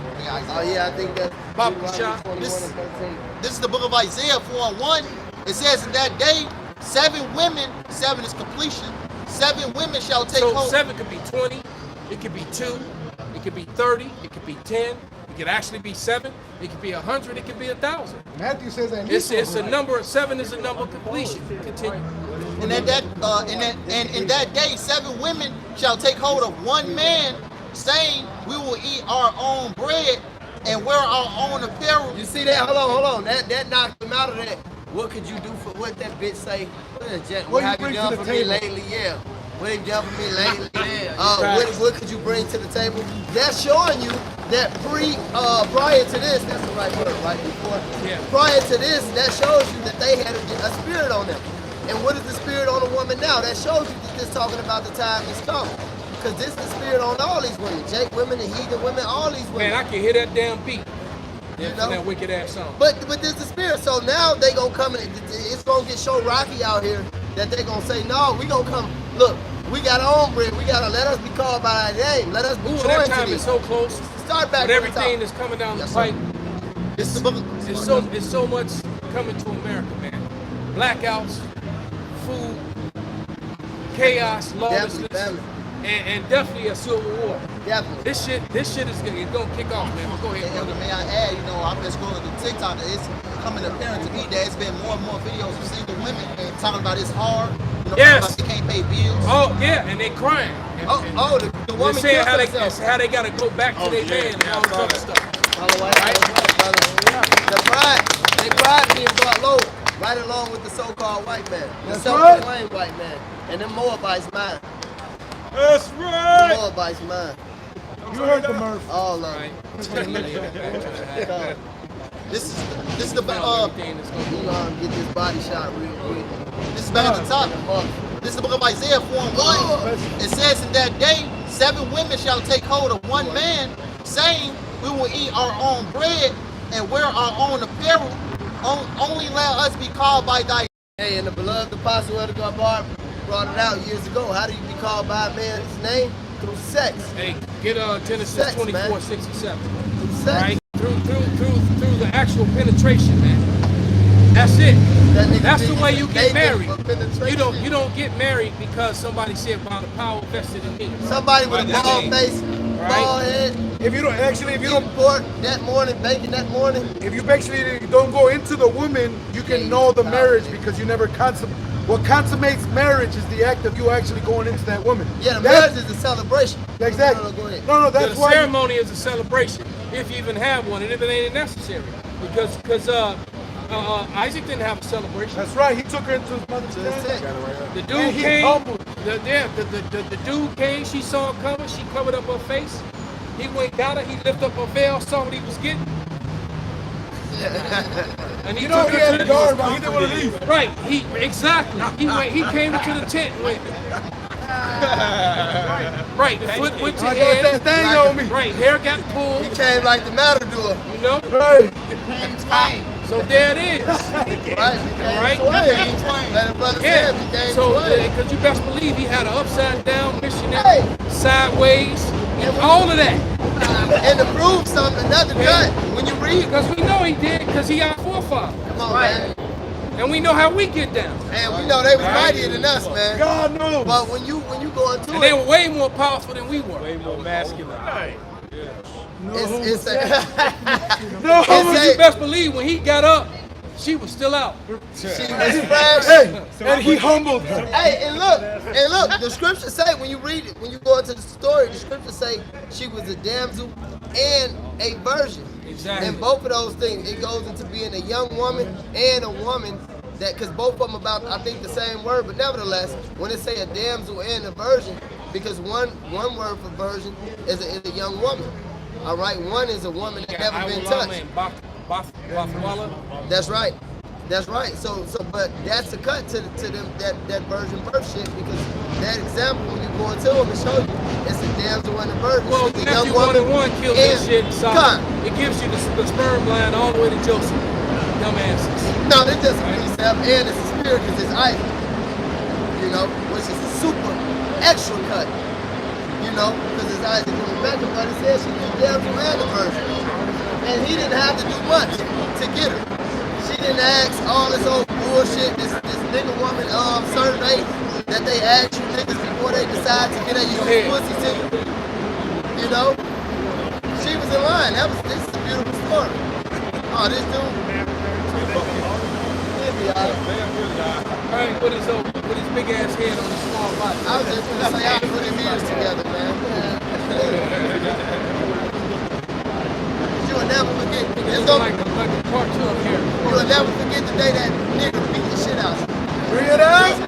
Oh yeah, I think that's Baba Deuteronomy Shah. 21 and 13. This is the book of Isaiah 4:1. It says, in that day, 7 women, 7 is completion, 7 women shall take So hold. 7 could be 20, it could be 2, it could be 30, it could be 10, it could actually be 7, it could be 100, it could be 1,000. Matthew says that. It's a number. 7 is a number of completion. Continue. And in that day, 7 women shall take hold of one man, saying, we will eat our own bread and wear our own apparel. You see that? Hold on. That knocked him out of that. What could you do for what that bitch say? What you have you bring done to for the me table? lately? Yeah. What have you done for me lately? What could you bring to the table? That's showing you that prior to this, that's the right word, right? Before. Yeah. Prior to this, that shows you that they had a spirit on them. And what is the spirit on a woman now? That shows you that this talking about the time is coming. Because this is the spirit on all these women. Jake women and heathen women, all these women. Man, I can hear that damn beat. You From know? that wicked ass song. But this the spirit. So now they gonna come and it's gonna get so rocky out here that they gonna say, no, we gonna come. Look, we got our own bread. We gotta let us be called by our name. Let us be Ooh, joined that to time these. is so close. Start back With from the everything top. that's coming down the Yes, pipe, This is the book of, it's so much coming to America, man. Blackouts, food, chaos, lawlessness, family. and definitely a civil war. Definitely. This shit is gonna kick off, man. But go ahead, Elder, brother. may I add, I've been scrolling through TikTok, and it's becoming apparent to me that it's been more and more videos of single women talking about it's hard, Yes. about they can't pay bills. Oh yeah, and they crying. And, The they're woman saying killed how herself. they gotta go back to their man and all this other stuff. They pride being brought low, right along with the so-called white man, the That's self-proclaimed white man, and them Moabites mine. That's The right. Moabites mine. You heard the Murph. All of them. Right. This is the Everything that's gonna You know how to get this body shot real quick. this is back at the top. This is the book of Isaiah 4:1. It says, in that day, 7 women shall take hold of one man, saying, we will eat our own bread and wear our own apparel. Only let us be called by thy. Hey, and the beloved apostle Elder Gabbard brought it out years ago. How do you be called by a man's name? Through sex. Hey, get Genesis Sex, man. 24:67. Through sex. Right? Through the actual penetration, man. That's it. That nigga That's the think way it's you a get David married. for penetration. You don't get married because somebody said, "Wow, the power vested in me." Somebody with a bald face, Right. bald head, If you don't eating pork that morning, bacon that morning. if you basically don't go into the woman, you can know the marriage because you never consummate. What consummates marriage is the act of you actually going into that woman. Yeah, the That's- marriage is a celebration. Exactly. No, go ahead. No, The that's why. ceremony is a celebration, if you even have one, and if it ain't necessary, because Isaac didn't have a celebration. That's right. He took her into his mother's That's tent. it. The dude And he came. humbled. The dude came. She saw him coming. She covered up her face. He went, got her. He lifted up her veil, saw what he was getting. And he You know took he her had to a the guard, but he didn't want to leave. Right. He came into the tent. And went, right. The foot went to I got head. that thing on me. Right. Hair got pulled. He came like the matador. You know. Right. So there it is. Right? Right. Let a brother say it, Yeah. became So, twain. because you best believe he had an upside down missionary, sideways, and all of that. And to prove something, another cut, when you read, Because we know he did, because he our forefather. come on, man. And we know how we get down. And we know they was mightier than us, man. God knows. But when you go into And they it, were way more powerful than we were. Way more masculine. it's a, No, But you best believe when he got up, she was still out. she was fresh. hey, and he humbled her. Hey, and look, the scriptures say when you read it, when you go into the story, the scriptures say she was a damsel and a virgin. Exactly. And both of those things, it goes into being a young woman and a woman that, because both of them about, I think, the same word, but nevertheless, when it say a damsel and a virgin, because one word for virgin is a young woman. All right, one is a woman that never been touched. That's right. That's right. So, but that's a cut to them that virgin birth shit, because that example when you go into them and show you it's a damsel and a virgin. Well, She's a Matthew young 1 and 1 kills that shit. So God. it gives you the sperm line all the way to Joseph. Dumbasses. No, it's just a precept and it's a spirit because it's Isaac. You know, which is a super extra cut. You know, because it's Isaac and Rebecca, but it says she was a damsel and a virgin. And he didn't have to do much to get her. She didn't ask all this old bullshit, this nigga woman survey that they ask you niggas before they decide to get at you pussy to you. You know? She was in line. This is a beautiful story. Oh, this dude. He'll be Alright, with his big ass head on his small body. I was just gonna say I put his ears together, man. You will never forget. It's gonna like a cartoon character. You will never forget the day that nigga beat the shit out of you. Bring it up.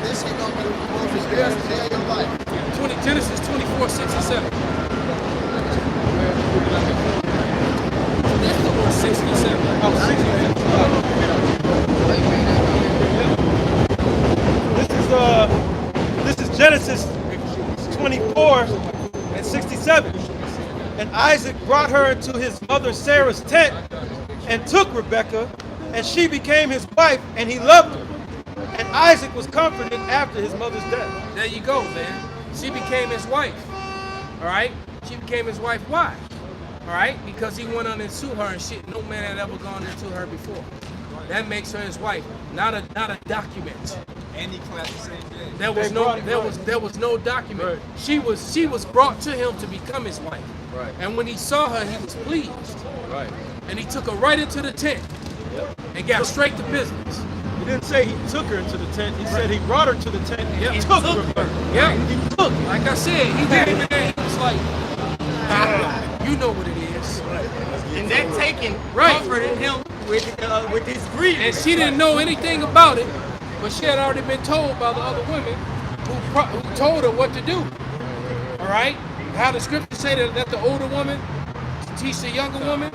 This shit gonna be the most embarrassing day of your life. Genesis 24:67. Or 67. Oh, 67. This is Genesis 24:67. And Isaac brought her into his mother Sarah's tent and took Rebekah, and she became his wife, and he loved her. And Isaac was comforted after his mother's death. There you go, man. She became his wife. All right? She became his wife. Why? All right? Because he went on and sued her and shit. No man had ever gone into her before. That makes her his wife, not a document. And he clapped the same day. There was no document. Right. She was brought to him to become his wife. Right. And when he saw her, he was pleased. Right. And he took her right into the tent and got straight to business. He didn't say he took her into the tent. He said he brought her to the tent and Yep. he took her. Yeah. He took her. Like I said, he did it there. He was like, you know what it is. And that taking Right. comforted him with his grief. And she didn't know anything about it, but she had already been told by the other women who told her what to do. All right? How the scriptures say that the older woman teach the younger woman.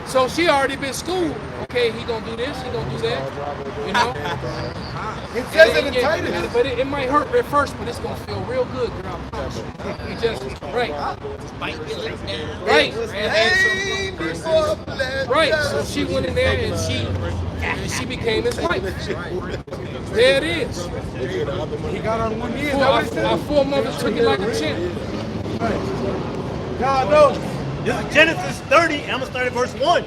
So she already been schooled. Okay, he gonna do this, he gonna do that. You know? It says it in Titus. But it might hurt at first, but it's gonna feel real good, girl. I promise you. You just right. Right. Right. So she went in there and she became his wife. There it is. He got on one knee. Our foremothers took it like a champ. God knows. This is Genesis 30, and I'm going to start at verse 1.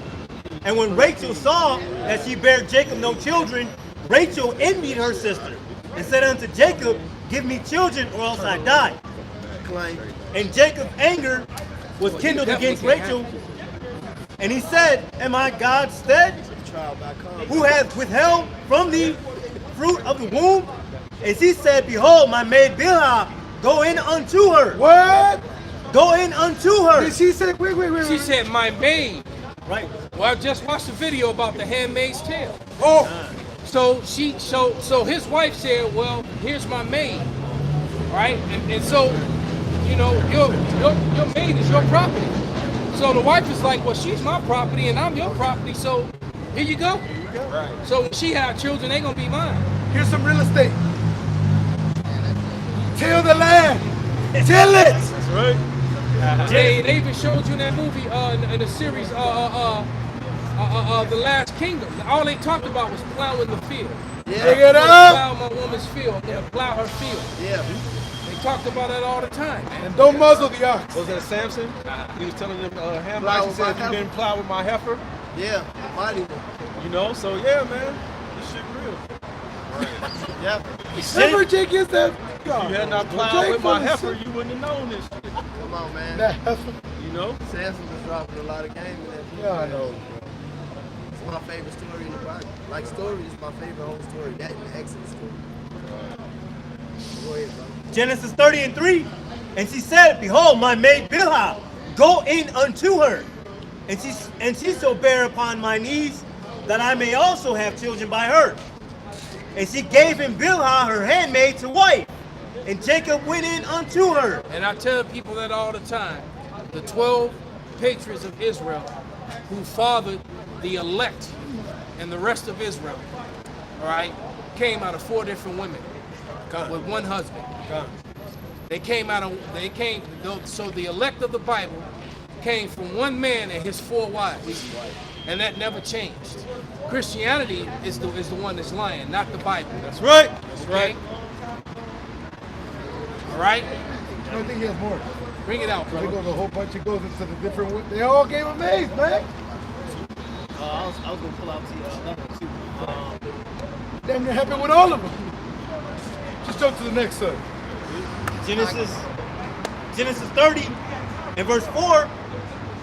And when Rachel saw that she bare Jacob no children, Rachel envied her sister, and said unto Jacob, Give me children, or else I die. And Jacob's anger was kindled against Rachel, and he said, Am I God's stead, who hath withheld from thee fruit of the womb? And she said, Behold, my maid Bilhah, go in unto her. What? Go in unto her. Did she say, wait. She said, my maid. Right. Well, I just watched a video about the Handmaid's Tale. Oh. So his wife said, well, here's my maid. Right? And so, you know, your maid is your property. So the wife is like, well, she's my property and I'm your property, so here you go. Right. So when she have children, they gonna be mine. Here's some real estate. Till the land. Till it. That's right. They even showed you in that movie in the series The Last Kingdom. All they talked about was plowing the field. Pick it I'm up. gonna plow my woman's field. I'm gonna plow her field. Yeah. They talked about that all the time. And don't muzzle the ox. Was that Samson? He was telling them, Plow Hamlet, he with said, my you didn't plow with my heifer. Yeah. The mighty one. You know, so yeah, man, this shit real. Yep. Never Jake is that. If you had not plowed with my heifer, you wouldn't have known this shit. Come on, man. That heifer. You know? Samson was dropping a lot of game in that. Yeah, I know. It's my favorite story in the Bible. Like story is my favorite whole story. That and the Exodus story. Go ahead, bro. Genesis 30 and 3. And she said, Behold, my maid Bilhah, go in unto her. and she shall bear upon my knees, that I may also have children by her. And she gave him Bilhah, her handmaid, to wife. And Jacob went in unto her. And I tell people that all the time. The 12 patriots of Israel who fathered the elect and the rest of Israel, all right, came out of 4 different women with one husband. So the elect of the Bible came from one man and his 4 wives. And that never changed. Christianity is the one that's lying, not the Bible. That's right. That's right. All right? I think he has more. Bring it out, brother. They go a whole bunch. It goes into the different. They all gave him A's, man. I was going to pull out another one too. Damn near happened with all of them. Just jump to the next one. Genesis 30 and verse 4.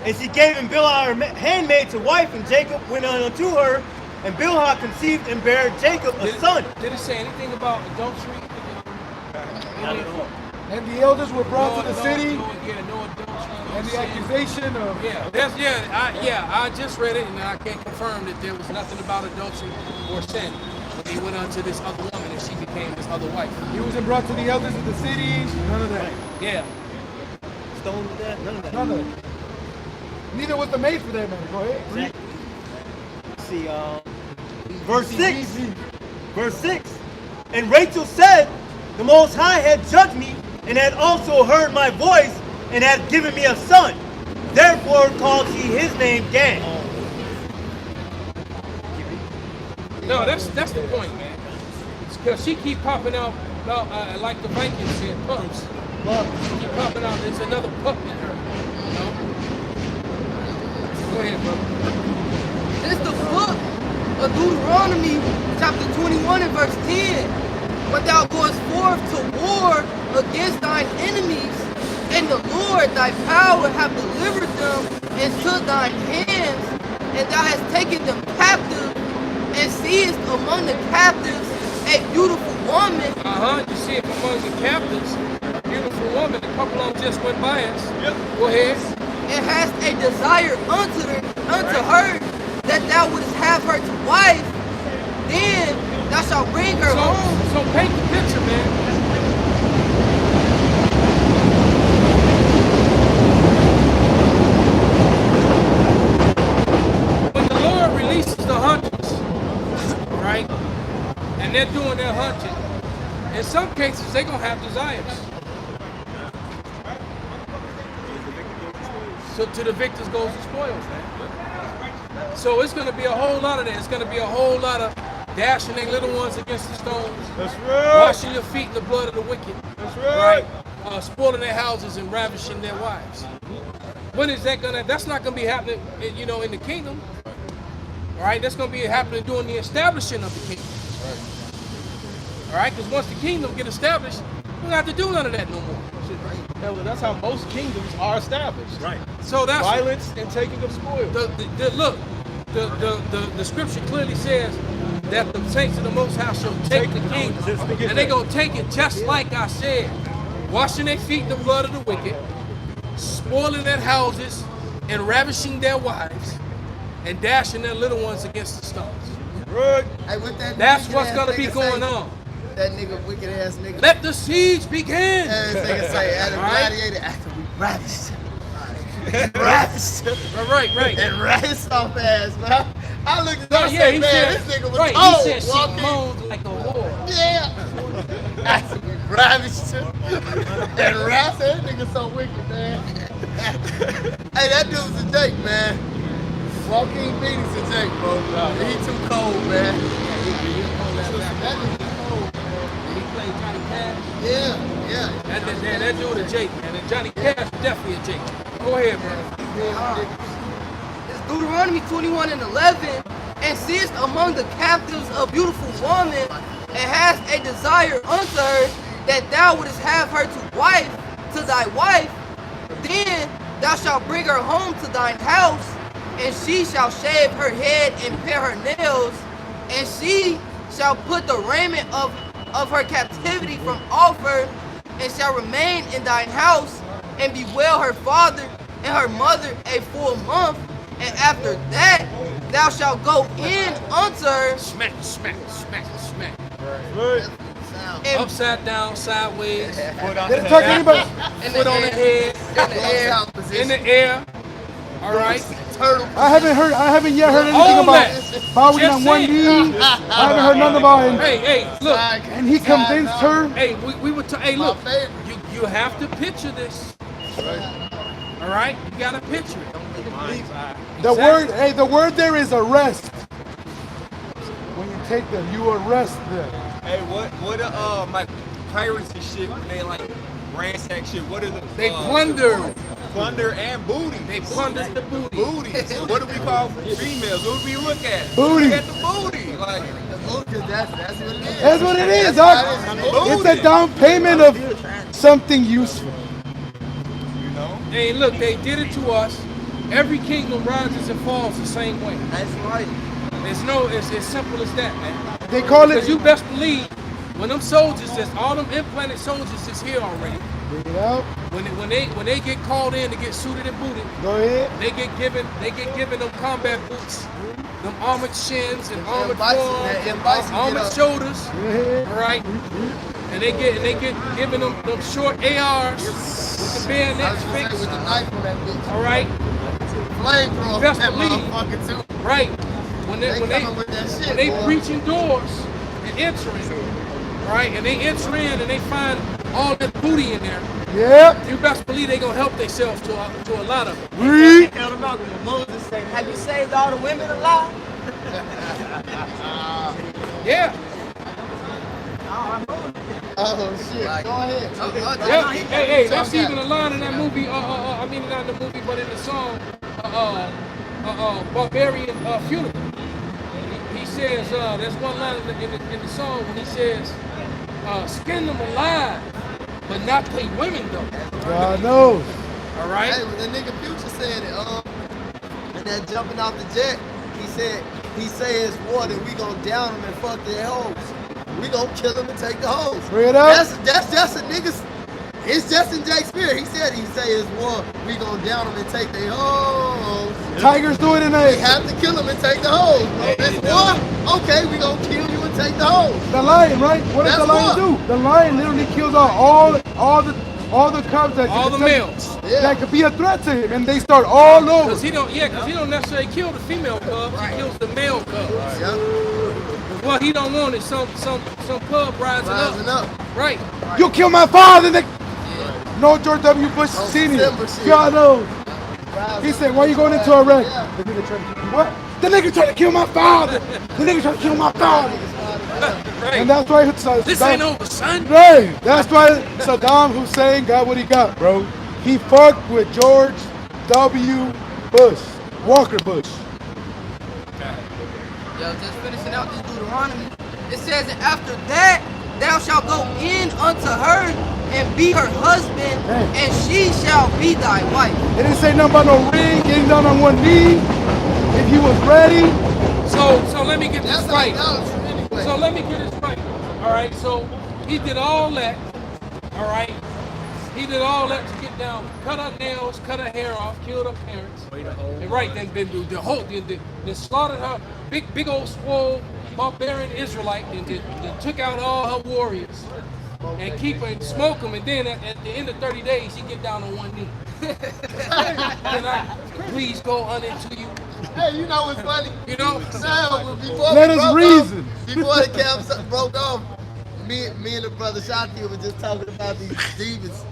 And she gave him Bilhah, her handmaid, to wife, and Jacob went on unto her, and Bilhah conceived and bare Jacob a son. Did it say anything about adultery? And the elders were brought to the city. No adultery. And the accusation of I just read it, and I can't confirm that there was nothing about adultery or sin when he went unto this other woman and she became his other wife. He wasn't brought to the elders of the city. None of that. Yeah. Stoned to death? None of that. None of that. Neither was the maid for that man. Go ahead. See, verse 6. Verse 6. And Rachel said, the Most High had judged me, and had also heard my voice, and had given me a son. Therefore called he his name Gad. No, that's the point, man. Because she keep popping out like the Vikings said, pups. She keep popping out. There's another pup in her. You know? Go ahead, brother. It's the book of Deuteronomy, chapter 21 and verse 10. But thou goest forth to war against thine enemies, and the Lord thy power hath delivered them into thine hands, and thou hast taken them captive, and seest among the captives a beautiful woman. You see it among the captives, a beautiful woman. A couple of them just went by us. Yep. Go ahead. And hast a desire unto her, that thou wouldest have her to wife, then thou shalt bring her home. So paint the picture, man. When the Lord releases the hunters, right, and they're doing their hunting, in some cases they're going to have desires. So to the victors goes the spoils, man. So it's going to be a whole lot of that. It's going to be a whole lot of dashing their little ones against the stones. That's right. Washing your feet in the blood of the wicked. That's right. Spoiling their houses and ravishing their wives. When is that going to, that's not going to be happening, in the kingdom. All right, that's going to be happening during the establishing of the kingdom. All right, because once the kingdom get established, we don't have to do none of that no more. That's how most kingdoms are established. Right. So that's violence and taking of spoils. The scripture clearly says that the saints of the Most High shall take the kingdom, and they're gonna take it just like I said, washing their feet in the blood of the wicked, spoiling their houses, and ravishing their wives, and dashing their little ones against the stones. Right. Hey, what that That's what's gonna be going on. That nigga, wicked ass nigga. Let the siege begin. That nigga say, at a gladiator, after we ravished him. Ravished him. Right. And ravished off ass, man. I looked at that and He said, man, said, this nigga was right, cold. he said she walking. moaned like a whore. Yeah. After we ravished him. And ravished that nigga so wicked, man. Hey, that dude's a Jake, man. Joaquin Phoenix a Jake, bro. He too cold, man. That nigga cold. He played Johnny Cash. Yeah. That dude a Jake, man. And Johnny Cash definitely a Jake. Go ahead, man. It's Deuteronomy 21 and 11. And seest among the captives a beautiful woman, and hast a desire unto her, that thou wouldest have her to thy wife, then thou shalt bring her home to thine house, and she shall shave her head and pare her nails, and she shall put the raiment of her captivity from off her, and shall remain in thine house, and bewail her father and her mother a full month, and after that thou shalt go in unto her Smack, smack, smack, smack. and Upside down, sideways, Did it talk to anybody? foot on the head, in the air. All right. I haven't yet heard anything All about that. bowing Just on one saying. knee. I haven't heard nothing about him. Hey, look. And he convinced her. Hey, we were. Hey, look. You have to picture this. All right. You gotta picture it. The word there is arrest. When you take them, you arrest them. Hey, what like pirates and shit when they like ransack shit? What are the They plunder. plunder and booty? They plunder the booty. Booty. So what do we call females? What do we look at? Booty. Look at the booty. Like That's what it is. That's what it is, dog. It's a down payment of something useful. you know. Hey, look, they did it to us. Every kingdom rises and falls the same way. That's right. It's as simple as that, man. They call it. Because you best believe when them soldiers, all them implanted soldiers is here already. Bring it out. When they get called in to get suited and booted, Go ahead. they get given them combat boots, them armored shins and armored bison forearms, get armored up. shoulders, Go ahead. all right? And they get given them short ARs with the bayonets fixed, With the knife on that bitch. all right? Flamethrower. Best That believe. motherfucker too. Right. When They coming with that shit, when they boy. breaching doors and entering, right? And they enter in and they find all that booty in there. Yep. You best believe they gonna help themselves to a lot of it. Read. Elder Malcolm, when Moses said, have you saved all the women alive? Yeah. Oh shit. Go ahead. Yeah. Hey, that's even a line in that movie. I mean, not in the movie, but in the song, Barbarian Funeral. He says, there's one line in the song when he says, skin them alive, but not pay women though. God knows. All right. Hey, when the nigga Future said it, and that jumping off the jet, he said it's war that we gonna down them and fuck their hoes. We gonna kill them and take the hoes. Bring it up. That's just a nigga's. It's just in Jake's spirit. He said it's war. We gonna down them and take their hoes. Tigers do it in We a. have to kill them and take the hoes. It's war. Okay, we gonna kill you and take the hoes. The lion, right? What does the That's lion what? do? The lion literally kills out all the cubs that All could the potential- males. that could be a threat to him, and they start all over. Because he don't necessarily kill the female cubs. He kills the male cubs. Yep. What he don't want is some cub rising up. Right. You kill my father. No, George W. Bush Sr. December shit. God knows. He said, "Why you going into Iraq?" The nigga trying to what? The nigga trying to kill my father. The nigga trying to kill my father. Right. And that's why This ain't over, son. Right. That's why Saddam Hussein got what he got, bro. He fucked with George W. Bush, Walker Bush. Yo, just finishing out this Deuteronomy. It says, and after that, thou shalt go in unto her and be her husband, and she shall be thy wife. It didn't say nothing about no ring, getting down on one knee. If he was ready, So let me get this That's right. idolatry anyway. So let me get this right. All right. So he did all that. All right. He did all that to get down, cut her nails, cut her hair off, killed her parents. And right, then do the whole, then slaughtered her big old swole barbarian Israelite, and then took out all her warriors and keep her and smoke them. And then at the end of 30 days, he get down on one knee. Can I please go unto you? Hey, you know what's funny? You know? Now, before Let we us broke reason. off, before the camp broke off, me and the brother Shaki were just talking about these demons.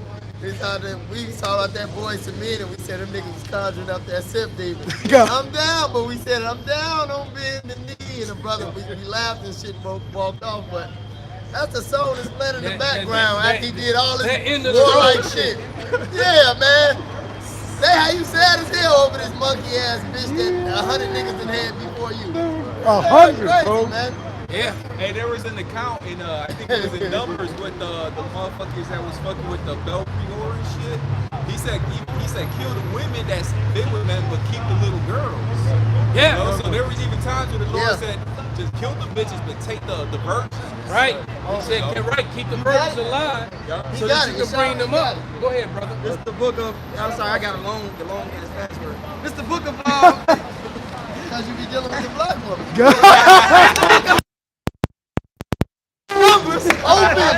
We was talking about that boy Samin, and we said them niggas was conjuring up that sip demon. Yeah. I'm down, but we said I'm down on being the knee, and the brother we laughed and shit, walked off, but that's the song that's playing in the background after he did all this that end of the warlike road shit. Yeah, man. Say how you sad as hell over this monkey ass bitch that 100 niggas done had before you. 100, Crazy, bro. man. Yeah. Hey, there was an account in I think it was in Numbers with the motherfuckers that was fucking with the Bel Prior and shit. He said kill the women that's been with men, but keep the little girls. Yeah. You know? So there was even times where the Lord Yeah. said, just kill the bitches, but take the virgins. Right. He said, keep the virgins alive so that you can bring them up. Go ahead, brother. This is the book of, I'm sorry, I got the long password. This is the book of Sometimes you be dealing with the black woman. Numbers open.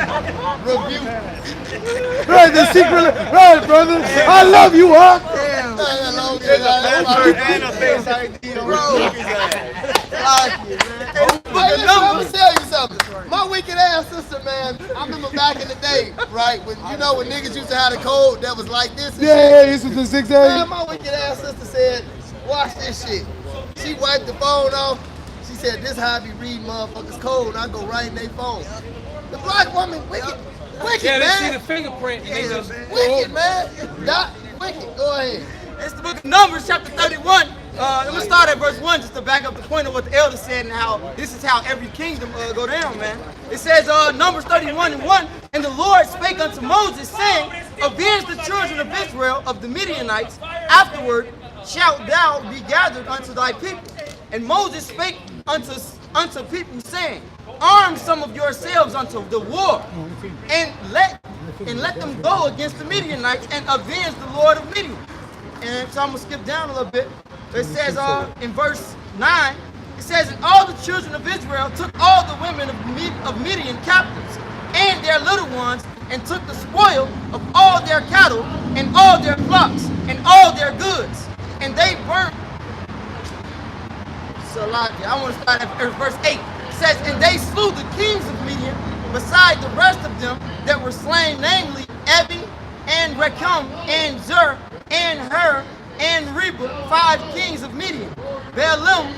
Rebuke. Right, the secret. Right, brother. I love you, huh? Damn. Hello, And a face ID on his let me tell you something. My wicked ass sister, man, I remember back in the day, right, when you know when niggas used to have a code that was like this and shit. Yeah, this was the 6 Man, my wicked ass sister said, watch this shit. She wiped the phone off. She said, this how I be reading motherfuckers' code, and I go right in their phone. The black woman, wicked, Yeah, they see man. the fingerprint and they just Wicked, man. Dot, wicked. Go ahead. It's the book of Numbers, chapter 31. Let me start at verse 1 just to back up the point of what the elder said and how this is how every kingdom go down, man. It says, Numbers 31:1, and the Lord spake unto Moses, saying, avenge the children of Israel of the Midianites. Afterward shalt thou be gathered unto thy people. And Moses spake unto people, saying, arm some of yourselves unto the war, and let them go against the Midianites and avenge the Lord of Midian. And so I'm going to skip down a little bit. It says in verse 9, it says, and all the children of Israel took all the women of Midian captives and their little ones, and took the spoil of all their cattle and all their flocks and all their goods. And they burnt. So I want to start at verse 8. It says, and they slew the kings of Midian beside the rest of them that were slain, namely Ebi and Rechem and Zur and Hur and Reba, 5 kings of Midian. Baalim,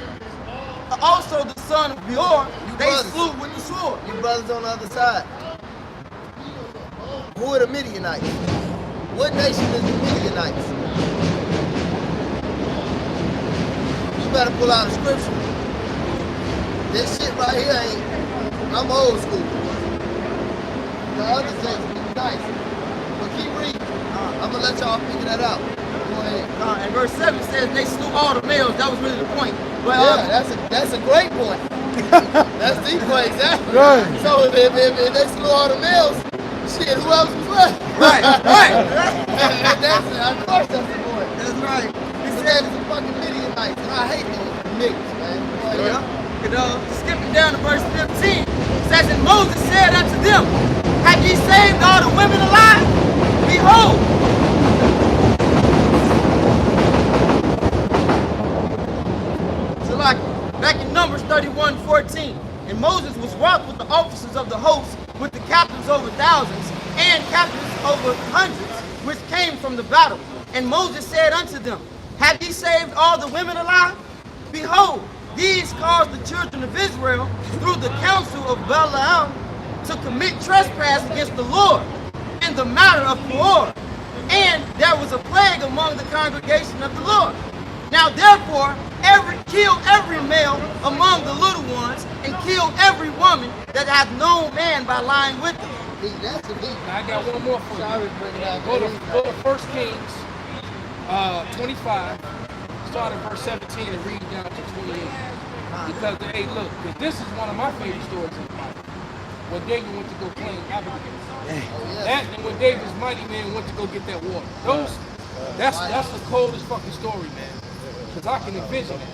also the son of Beor, they slew with the sword. You brothers on the other side. Who are the Midianites? What nation is the Midianites? You better pull out a scripture. This shit right here ain't, I'm old school. The other things be nice. But keep reading. I'm gonna let y'all figure that out. Go ahead. And verse 7 says they slew all the males. That was really the point. But Yeah, that's a great point. That's the point, exactly. Right. So if they slew all the males, shit, who else was left? right. Of course that's the point. That's right. He said it's a fucking Midianites, and I hate those niggas, man. Go ahead. Skipping down to verse 15, it says, and Moses said unto them, have ye saved all the women alive? Behold, so like back in Numbers 31:14, and Moses was wroth with the officers of the host, with the captains over thousands, and captains over hundreds, which came from the battle. And Moses said unto them, have ye saved all the women alive? Behold, these caused the children of Israel, through the counsel of Balaam, to commit trespass against the Lord in the matter of Peor. And there was a plague among the congregation of the Lord. Now therefore, kill every male among the little ones, and kill every woman that hath known man by lying with them. That's a big. Now I got one more for Sorry you. for bringing that. Go to 1 Kings 25, start at verse 17 and read down to 28. Because, hey, look, this is one of my favorite stories in the Bible. When David went to go claim Abigail. That and when David's mighty man went to go get that water. That's the coldest fucking story, man. Because I can envision it.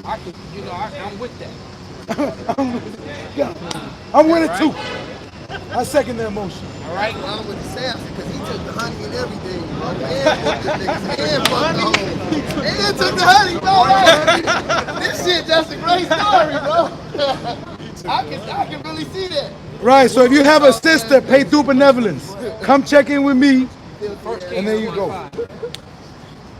I'm with that. I'm with it too. I second the emotion. All right? I'm with the Samson because he took the honey and everything, bro. And fucked the niggas. And took the honey, bro. This shit, that's a great story, bro. I can really see that. Right, so if you have a sister, pay through benevolence. Come check in with me, 1 Kings and there you go. 25,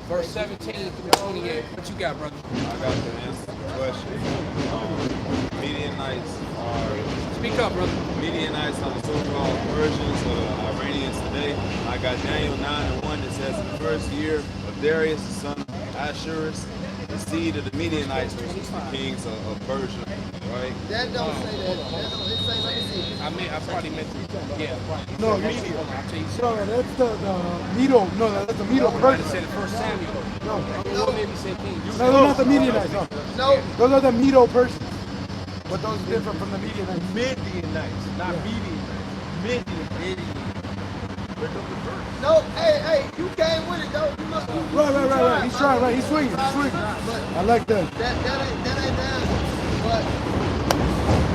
verse 17 through 28. What you got, brother? I got to answer the question. Midianites are Speak up, brother. Midianites are the so-called Persians or the Iranians today. I got Daniel 9:1 that says in the first year of Darius, the son of Ashurus, the seed of the Midianites, which was the kings of Persia, right? That don't say that. That don't say, let me see. I probably meant to. Yeah, probably. No, I'll tell you something. No, that's the Medo. No, that's the Medo I might have person. said it first Samuel. No, Or maybe said Kings. no, they're not the Midianites. No. No, Those are the Medo persons. But those are different from the Midianites. Midianites, not Midianites. no, hey, you came with it, though. You must be. Right. He's trying, right? He's swinging. I like that. That ain't the answer. But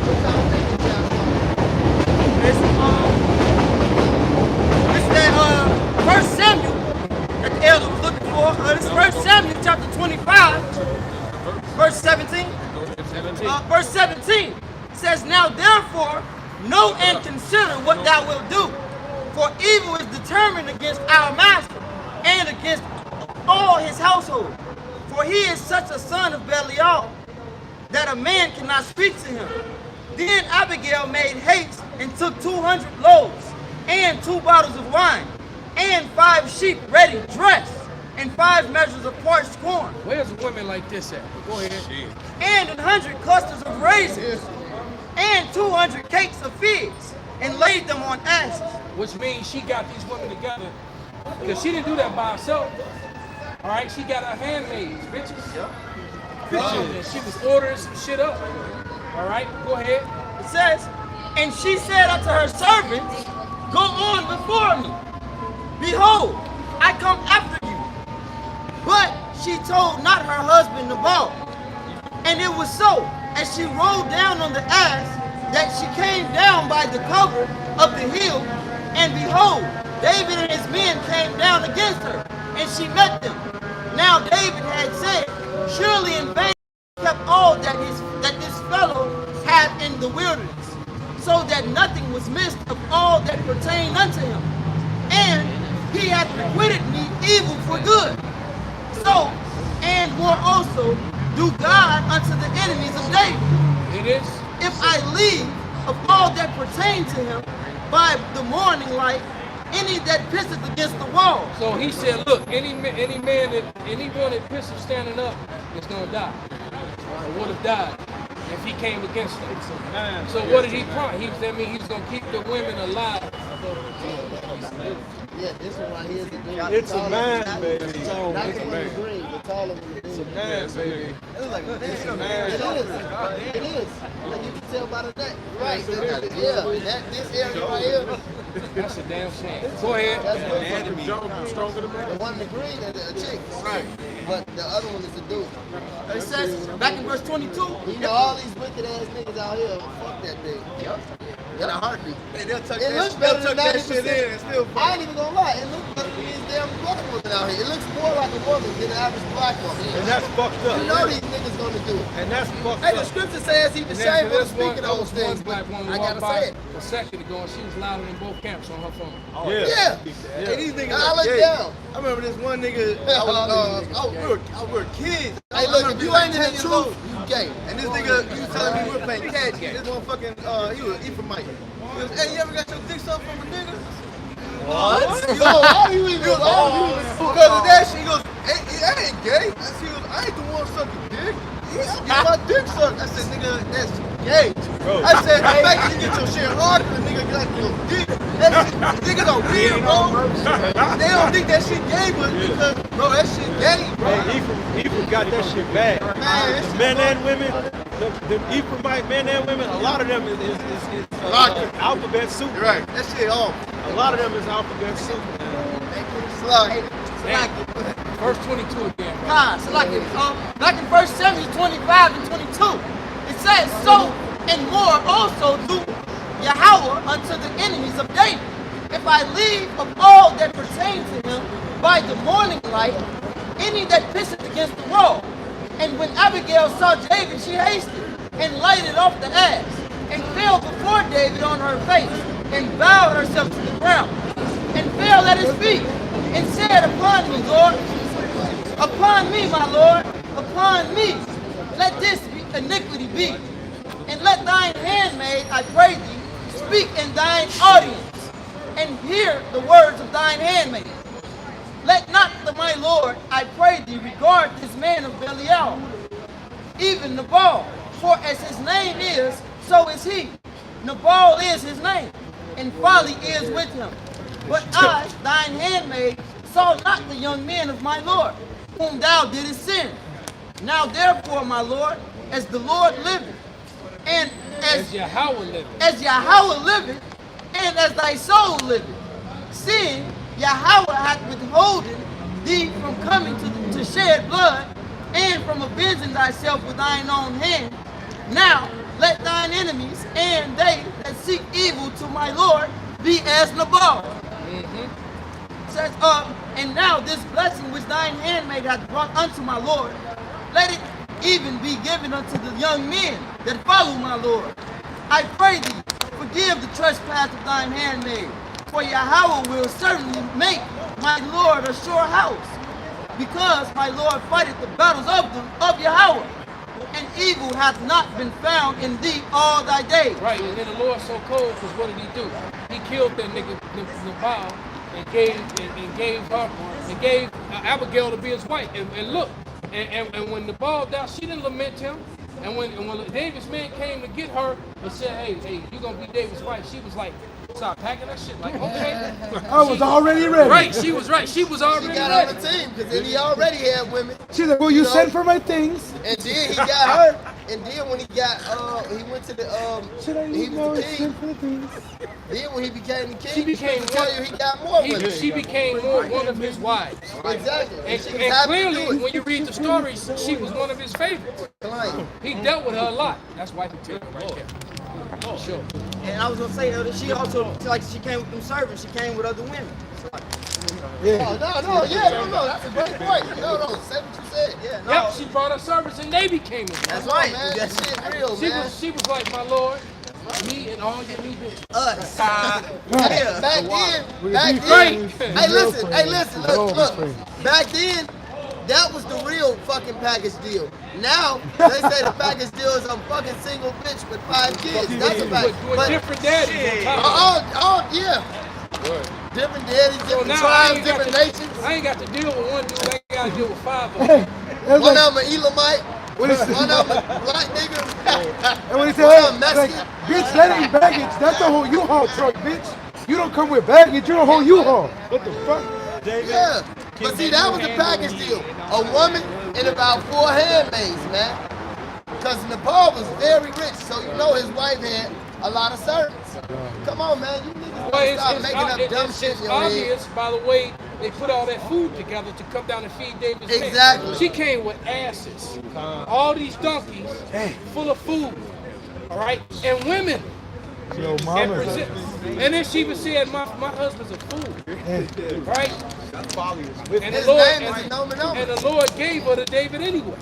what kind of thing is that? It's that First Samuel that the elder was looking for. It's First Samuel chapter 25, verse 17. Verse 17 says, "Now therefore know and consider what thou wilt do, for evil is determined against our master and against all his household. For he is such a son of Belial that a man cannot speak to him." Then Abigail made haste and took 200 loaves and 2 bottles of wine and 5 sheep ready dressed and 5 measures of parched corn Where's a woman like this at? Go ahead. and 100 clusters of raisins and 200 cakes of figs and laid them on asses. Which means she got these women together because she didn't do that by herself. All right, she got her handmaids, bitches. And she was ordering some shit up. All right, go ahead. It says, "And she said unto her servants, Go on before me. Behold, I come after you." But she told not her husband Nabal. And it was so, as she rode down on the ass, that she came down by the cover of the hill, and behold, David and his men came down against her, and she met them. Now David had said, "Surely in vain kept all that this fellow had in the wilderness, so that nothing was missed of all that pertained unto him. And he hath requited me evil for good. So, and more also, do God unto the enemies of David. It is. If I leave of all that pertain to him by the morning light, any that pisseth against the wall." So he said, look, anyone that pisses standing up is gonna die. Or would have died if he came against them. So what did he promise? That means he's gonna keep the women alive. Yeah, this one right here is the dude. It's a man, baby. Not the one in the green, the taller one. It's a Man, baby. It's a man. It is. Like you can tell by the neck. Right. Yeah. This area right here. That's a damn shame. Go ahead. That's the one in the green is a chick. Right. But the other one is a dude. It says, back in verse 22, You know all these wicked ass niggas out here, fuck that thing. In a heartbeat. Hey, they'll tuck It that, looks they'll better than tuck that 90%. shit in and still I ain't even gonna lie, it looks better than these damn black women out here. It looks more like a woman than the average black woman. And that's fucked up. You know these niggas gonna do it. And that's fucked Hey, the up. scripture says he was And then ashamed of this speaking one those things, but black woman I gotta walked by say it. a second ago and she was louder than both camps on her phone. Yeah. Hey, these niggas I are look gay. down. I remember this one nigga, we were kids. Hey, look, if you ain't in the truth, you gay. And this nigga, he was telling me we were playing catch. This motherfucking, he was Ephraimite. He was, hey, you ever got your dick sucked from a nigga? What? Yo, why you even Because of that shit, he goes, hey, I ain't gay. I ain't the one sucking dick. Get my dick sucked. I said, nigga, that's gay. I said, the fact that you get your shit hard, the nigga got your dick. That shit, niggas are weird, bro. They don't think that shit gay, but because, bro, that shit gay, bro. Hey, Ephraim got that shit bad. Men and women, the Ephraimite men and women, a lot of them is alphabet soup. You're right. That shit off. A lot of them is alphabet soup. Slug. Verse 22 again. back in 1 Samuel 25 and 22, it says, "So and more also do Yahweh unto the enemies of David, if I leave of all that pertain to him by the morning light, any that pisseth against the wall." And when Abigail saw David, she hasted and lighted off the ass, and fell before David on her face, and bowed herself to the ground, and fell at his feet, and said, "Upon me, Lord, upon me, my Lord, upon me, let this iniquity be. And let thine handmaid, I pray thee, speak in thine audience, and hear the words of thine handmaid. Let not my Lord, I pray thee, regard this man of Belial, even Nabal, for as his name is, so is he. Nabal is his name, and folly is with him. But I, thine handmaid, saw not the young men of my Lord, whom thou didst send. Now therefore, my Lord, as the Lord liveth, and as Yahweh liveth, and as thy soul liveth, seeing Yahweh hath withholden thee from coming to shed blood, and from avenging thyself with thine own hand. Now let thine enemies and they that seek evil to my Lord be as Nabal. Says, and now this blessing which thine handmaid hath brought unto my Lord, let it even be given unto the young men that follow my Lord. I pray thee, forgive the trespass of thine handmaid, for Yahweh will certainly make my Lord a sure house, because my Lord fighteth the battles of Yahweh, and evil hath not been found in thee all thy days. Right, and then the Lord so cold, because what did he do? He killed that nigga Nabal and gave Abigail to be his wife. And look, and when Nabal died, she didn't lament him. And when David's men came to get her and said, hey, you're gonna be David's wife, she was like, stop packing that shit. Like, okay. I was already ready. Right, she was right. She was already She got ready. on the team because then he already had women. She's like, well, you sent for my things. And then he got her. And then when he got, he went to the, Should I he leave was now the and king. send for the things? Then when he became the king, She became he got more women. She became one of his wives. Exactly. And she was happy to clearly, do it. when you read the stories, she was one of his favorites. He dealt with her a lot. That's why he took her right there. Oh, sure. And I was gonna say, Elder, she also, like, she came with them servants, she came with other women. Yeah. No, that's a great point. No, say what you said. Yeah, no. Yep, she brought her servants and they became his That's wife. right, man. That shit real, She man. was like, my Lord, me and all your new bitches. Us. Ah, Yeah, back then. Hey, listen, look. Back then, that was the real fucking package deal. Now, they say the package deal is a fucking single bitch with 5 kids. That's a fact. with different daddies on top of it. Yeah. Different daddies, So different now tribes, different nations. I ain't got to deal with one dude, I ain't got to deal with 5 of them. One of them an Elamite, What is one of them a black nigga. And when he One said, of them like, Mexican. bitch, that ain't baggage. That's the whole U-Haul truck, bitch. You don't come with baggage. You're a whole U-Haul. What the fuck? Yeah. But see, that was the package deal. A woman and about 4 handmaids, man. Because Nepal was very rich, so you know his wife had a lot of servants. Come on, man. You niggas gotta stop making up dumb shit in your head. Obvious by the way they put all that food together to come down and feed David's men. Exactly. She came with asses, all these donkeys full of food, all right, and women. Yo, And, mama. and then she even said, my husband's a fool, right? And His name is a nomen. and the Lord gave her to David anyway.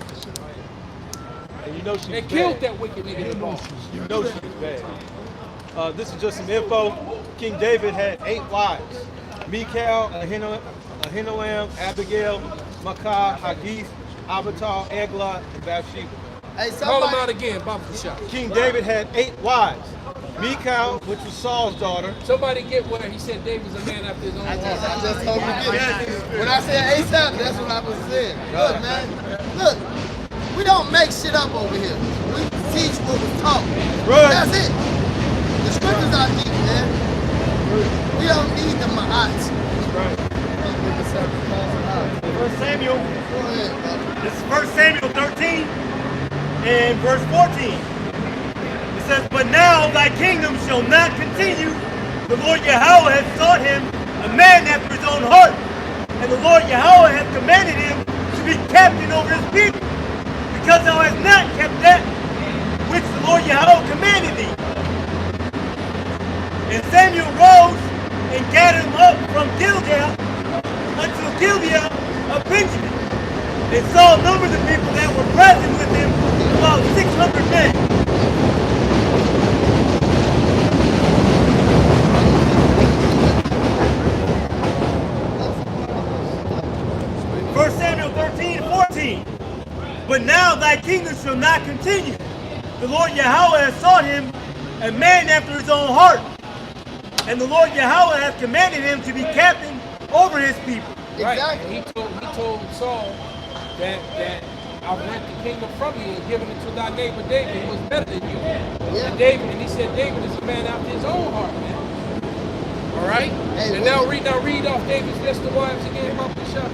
And you know she's They bad. killed that wicked nigga Nabal. You know she's bad. This is just some info. King David had 8 wives. Michal, Ahinoam, Abigail, Maacah, Haggith, Abital, Eglah, and Bathsheba. Hey, Call him out somebody. again, Baba Shot. King David had 8 wives. Michal, which was Saul's daughter. Somebody get where he said David's a man after his own I heart. just told him to get it. When I said ASAP, that's what I was saying. Look, man. Look, we don't make shit up over here. We teach what was taught. Right. That's it. The scriptures are deep, man. We don't need the ma'ats. Right. First Samuel. Go ahead, brother. This is 1 Samuel 13 and verse 14. It says, but now thy kingdom shall not continue. The Lord Yahweh hath sought him a man after his own heart. And the Lord Yahweh hath commanded him to be captain over his people. Because thou hast not kept that which the Lord Yahweh commanded thee. And Samuel rose and gathered him up from Gilgal unto Gibeah of Benjamin. And Saul numbered the people that were present with him, about 600 men. First Samuel 13 and 14. But now thy kingdom shall not continue. The Lord Yahweh has sought him a man after his own heart. And the Lord Yahweh hath commanded him to be captain over his people. Right. Exactly. And he told Saul that I've rent the kingdom from you and given it to thy neighbor David, who was better than you. Yeah. And he said David is a man after his own heart, man. All right? Hey, and now read off David's list of wives again, Papa Shot.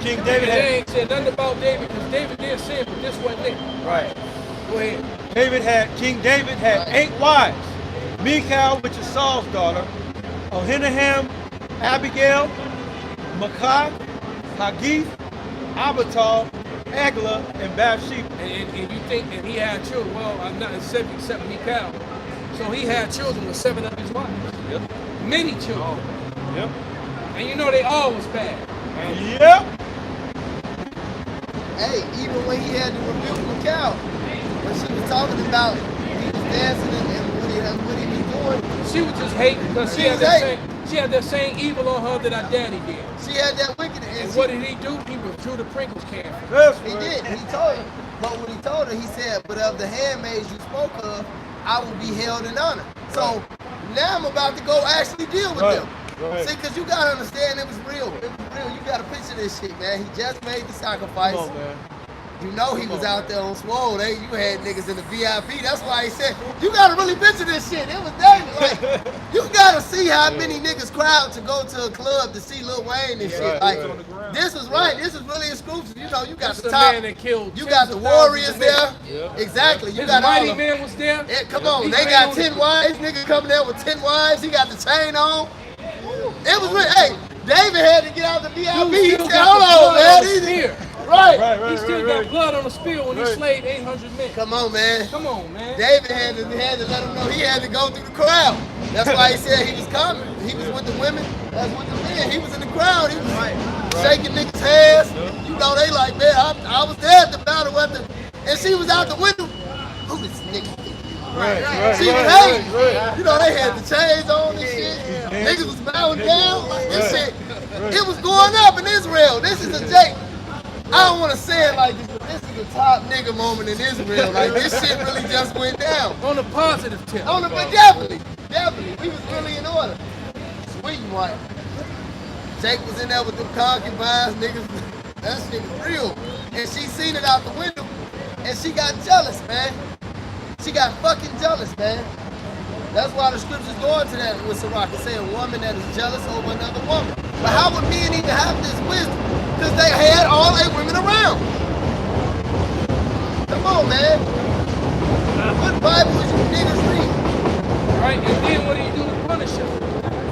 King And David they had ain't said nothing about David, because David did sin, but this wasn't it. right. Go ahead. King David had 8 wives. Michal, which is Saul's daughter, Ahinoam, Abigail, Maacah, Haggith, Abital, Eglah, and Bathsheba. And you think, and he had children, well, I'm not except Michal. So he had children with 7 of his wives. Yep. Many children. Yep. And you know they all was bad. Yep. Hey, even when he had to rebuke Michal, when she was talking about he was dancing and what he be doing, She was just hating because she had that same evil on her that our daddy did. she had that wickedness. And what did he do? He withdrew the Pringles can. He did. He told her. But when he told her, he said, "But of the handmaids you spoke of, I will be held in honor." So now I'm about to go actually deal with them. Right. See, because you got to understand it was real. It was real. You got to picture this shit, man. He just made the sacrifice. Come on, man. You know he was out there on swole. You had niggas in the VIP. That's why he said, you got to really picture this shit. It was David. Like, you got to see how many niggas crowd to go to a club to see Lil Wayne and shit. Like, this was right. This is really exclusive. You know, you got That's the the top. man that killed You got the tens of thousands Warriors of there. men. Exactly. You His got all mighty of man was there. Yeah, come on. He They ran got on 10 the- wives. Nigga coming there with 10 wives. He got the chain on. It was really, hey, David had to get out the VIP. He Dude said, still hold got on, the blood man. on the spear. Right. He still got blood on the spear when he slayed 800 men. Come on, man. Come on, man. David had to let him know he had to go through the crowd. That's why he said he was coming. He was with the women, that's with the men. He was in the crowd. He was shaking niggas' hands. You know, they like, man, I was there at the battle at the, and she was out the window. Who this nigga? She was hating. You know, they had the chains on and shit. Niggas was bowing down. Like, this shit, it was going up in Israel. This is a Jake. I don't want to say it like this, but this is a top nigga moment in Israel. Like, this shit really just went down. On the positive tip. But definitely. We was really in order. Sweet and white. Jake was in there with them concubines, niggas. That shit was real. And she seen it out the window, and she got jealous, man. She got fucking jealous, man. That's why the scriptures go into that with Sirach. It say a woman that is jealous over another woman. But how would men even have this wisdom? Because they had all 8 women around. Come on, man. What Bible is you niggas read? Right? And then what did he do to punish her?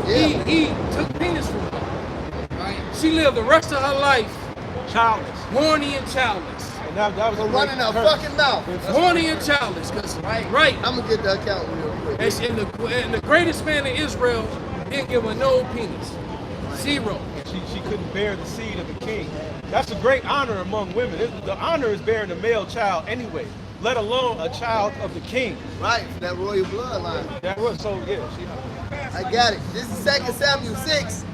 Yeah. He took penis from her. Right? She lived the rest of her life Childless. horny and childless. And that was For running her fucking mouth. Horny and childless. Right. I'm going to get the account real quick. And the greatest man in Israel didn't give her no penis. Zero. She couldn't bear the seed of the king. That's a great honor among women. The honor is bearing a male child anyway, let alone a child of the king. Right, that royal bloodline. That was so, yeah. I got it. This is 2 Samuel 6.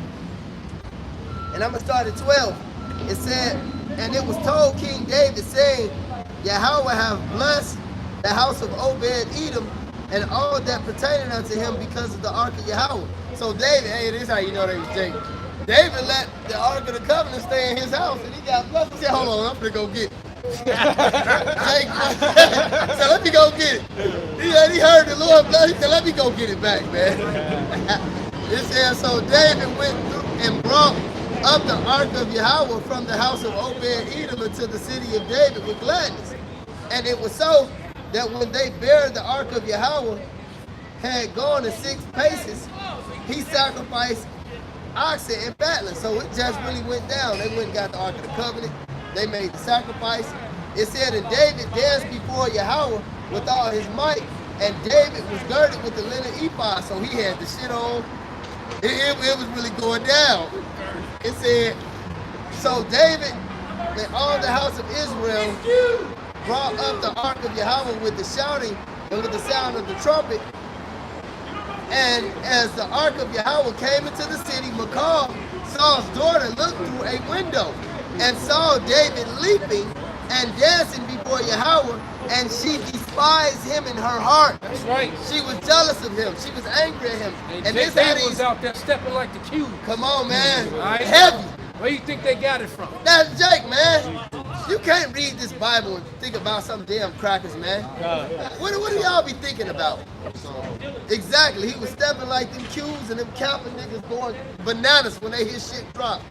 And I'm going to start at 12. It said, and it was told King David, saying, Yahweh have blessed the house of Obed-Edom and all that pertaining unto him because of the ark of Yahweh. So David, hey, this is how you know they was Jacob. David let the ark of the covenant stay in his house, and he got blessed. He said, hold on, I'm gonna go get it. Jacob said, let me go get it. He heard the Lord bless. He said, let me go get it back, man. It says, so David went through and brought up the ark of Yahweh from the house of Obed-Edom into the city of David with gladness. And it was so that when they buried the ark of Yahweh had gone 6 paces, he sacrificed oxen and fatlings. So it just really went down. They went and got the ark of the covenant. They made the sacrifice. It said, and David danced before Yahweh with all his might, and David was girded with the linen ephod, so he had the shit on. It was really going down. It said, so David and all the house of Israel brought up the ark of Yahweh with the shouting and with the sound of the trumpet. And as the ark of Yahweh came into the city, Michal, Saul's daughter, looked through a window and saw David leaping and dancing before Yahweh, and she despised him in her heart. That's right. She was jealous of him. She was angry at him. And this David was out there stepping like the cube. Come on, man. Right. Heavy. Where you think they got it from? That's Jake, man. You can't read this Bible and think about some damn crackers, man. What do y'all be thinking about? Exactly. He was stepping like them cubes and them capping niggas going bananas when they hear shit drop.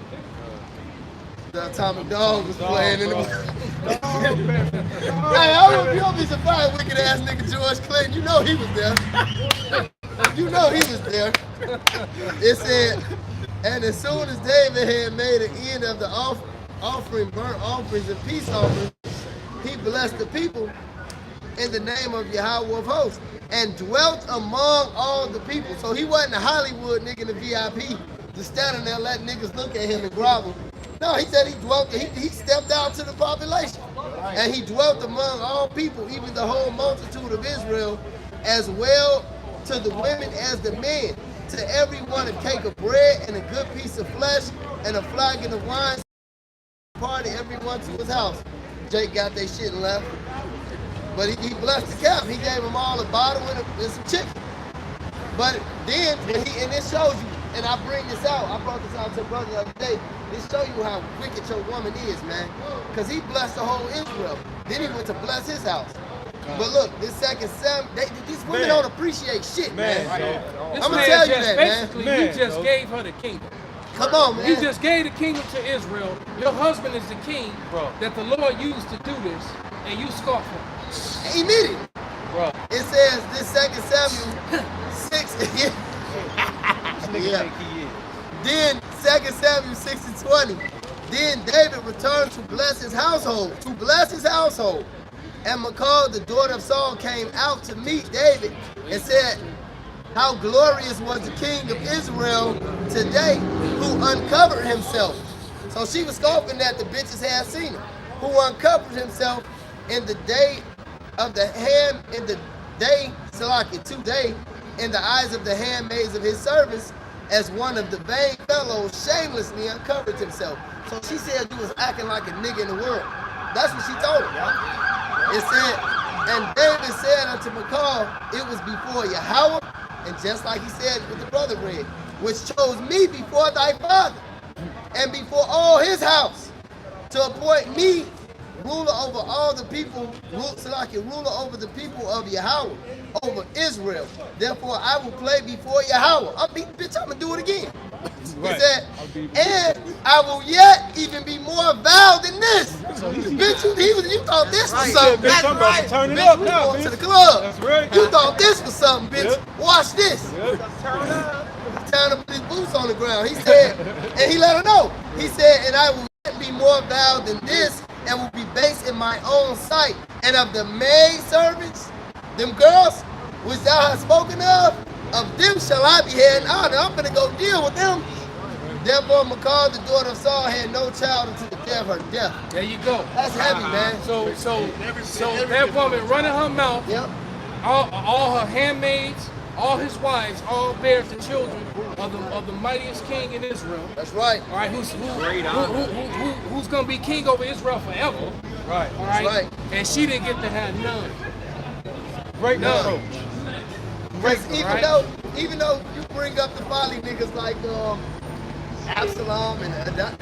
The Atomic Dog was playing in the... Hey, you'll be surprised, wicked ass nigga George Clinton. You know he was there. You know he was there. It said, and as soon as David had made an end of the offering, offering burnt offerings and peace offerings, he blessed the people in the name of Yahweh of hosts, and dwelt among all the people. So he wasn't a Hollywood nigga in the VIP, just standing there letting niggas look at him and grovel. No, he said he stepped out to the population. And he dwelt among all people, even the whole multitude of Israel, as well to the women as the men. To everyone a cake of bread and a good piece of flesh and a flagon of wine. Party, everyone to his house. Jake got their shit and left. But he blessed the camp. He gave them all a bottle and some chicken. But then, and it shows you, and I bring this out, I brought this out to brother the other day, it shows you how wicked your woman is, man. Because he blessed the whole Israel. Then he went to bless his house. But look, this second Samuel, these women don't appreciate shit, man. I'm going to tell you that, basically, man. you just gave her the kingdom. Come on, man. You just gave the kingdom to Israel. Your husband is the king that the Lord used to do this, and you scoff him. Immediately. Bro. It says this 2 Samuel 6. Then 2 Samuel 6:20. Then David returned to bless his household. And Michal, the daughter of Saul, came out to meet David and said, how glorious was the king of Israel today who uncovered himself. So she was scoffing that the bitches had seen him. Who uncovered himself in the day of the hand, in the day, Salaki, today, in the eyes of the handmaids of his servants, as one of the vain fellows shamelessly uncovered himself. So she said you was acting like a nigga in the world. That's what she told him. It said, and David said unto Michal, it was before Yahweh, and just like he said with the brother read, which chose me before thy father, and before all his house, to appoint me ruler over all the people, ruler over the people of Yahweh, over Israel. Therefore I will play before Yahweh. Bitch, I'm gonna do it again. He said, and I will yet even be more vile than this. Bitch, you thought this was something. That's right. Turn it up now, to the club. That's right. You thought this was something, bitch. Yep. Watch this. Yep. Time to put his boots on the ground. He said, and he let her know. He said, and I will yet be more vile than this, and will be base in my own sight. And of the maid servants, them girls, which thou hast spoken of them shall I be had in honor. I'm gonna go deal with them. Therefore, Michal, the daughter of Saul, had no child until the day of her death. There you go. That's heavy, man. So that woman running her mouth. Yep. All her handmaids, all his wives, all bears the children of the mightiest king in Israel. That's right. All right, who's gonna be king over Israel forever? Right. All right. That's right. And she didn't get to have none. Great None. Even though you bring up the folly niggas like Absalom and Adijah,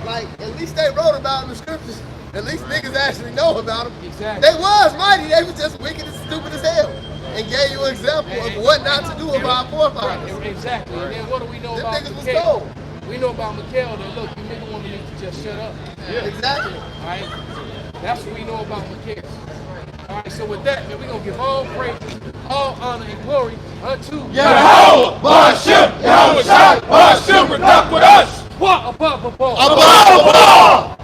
like at least they wrote about in the scriptures. At least niggas actually know about them. Exactly. They was mighty. They was just wicked and stupid as hell. And gave you an example of what not to do about our forefathers. Exactly. And then what do we know Them about niggas was Michal? cold. We know about Michal that look, you nigga woman need to just shut up. Yeah. Exactly. All right. That's what we know about Michal. All right. So with that, man, we gonna give all praise, all honor and glory unto Yahweh, Ba'ashem, Yahweh Shai, Ba'ashem, protect with us. What above. Above.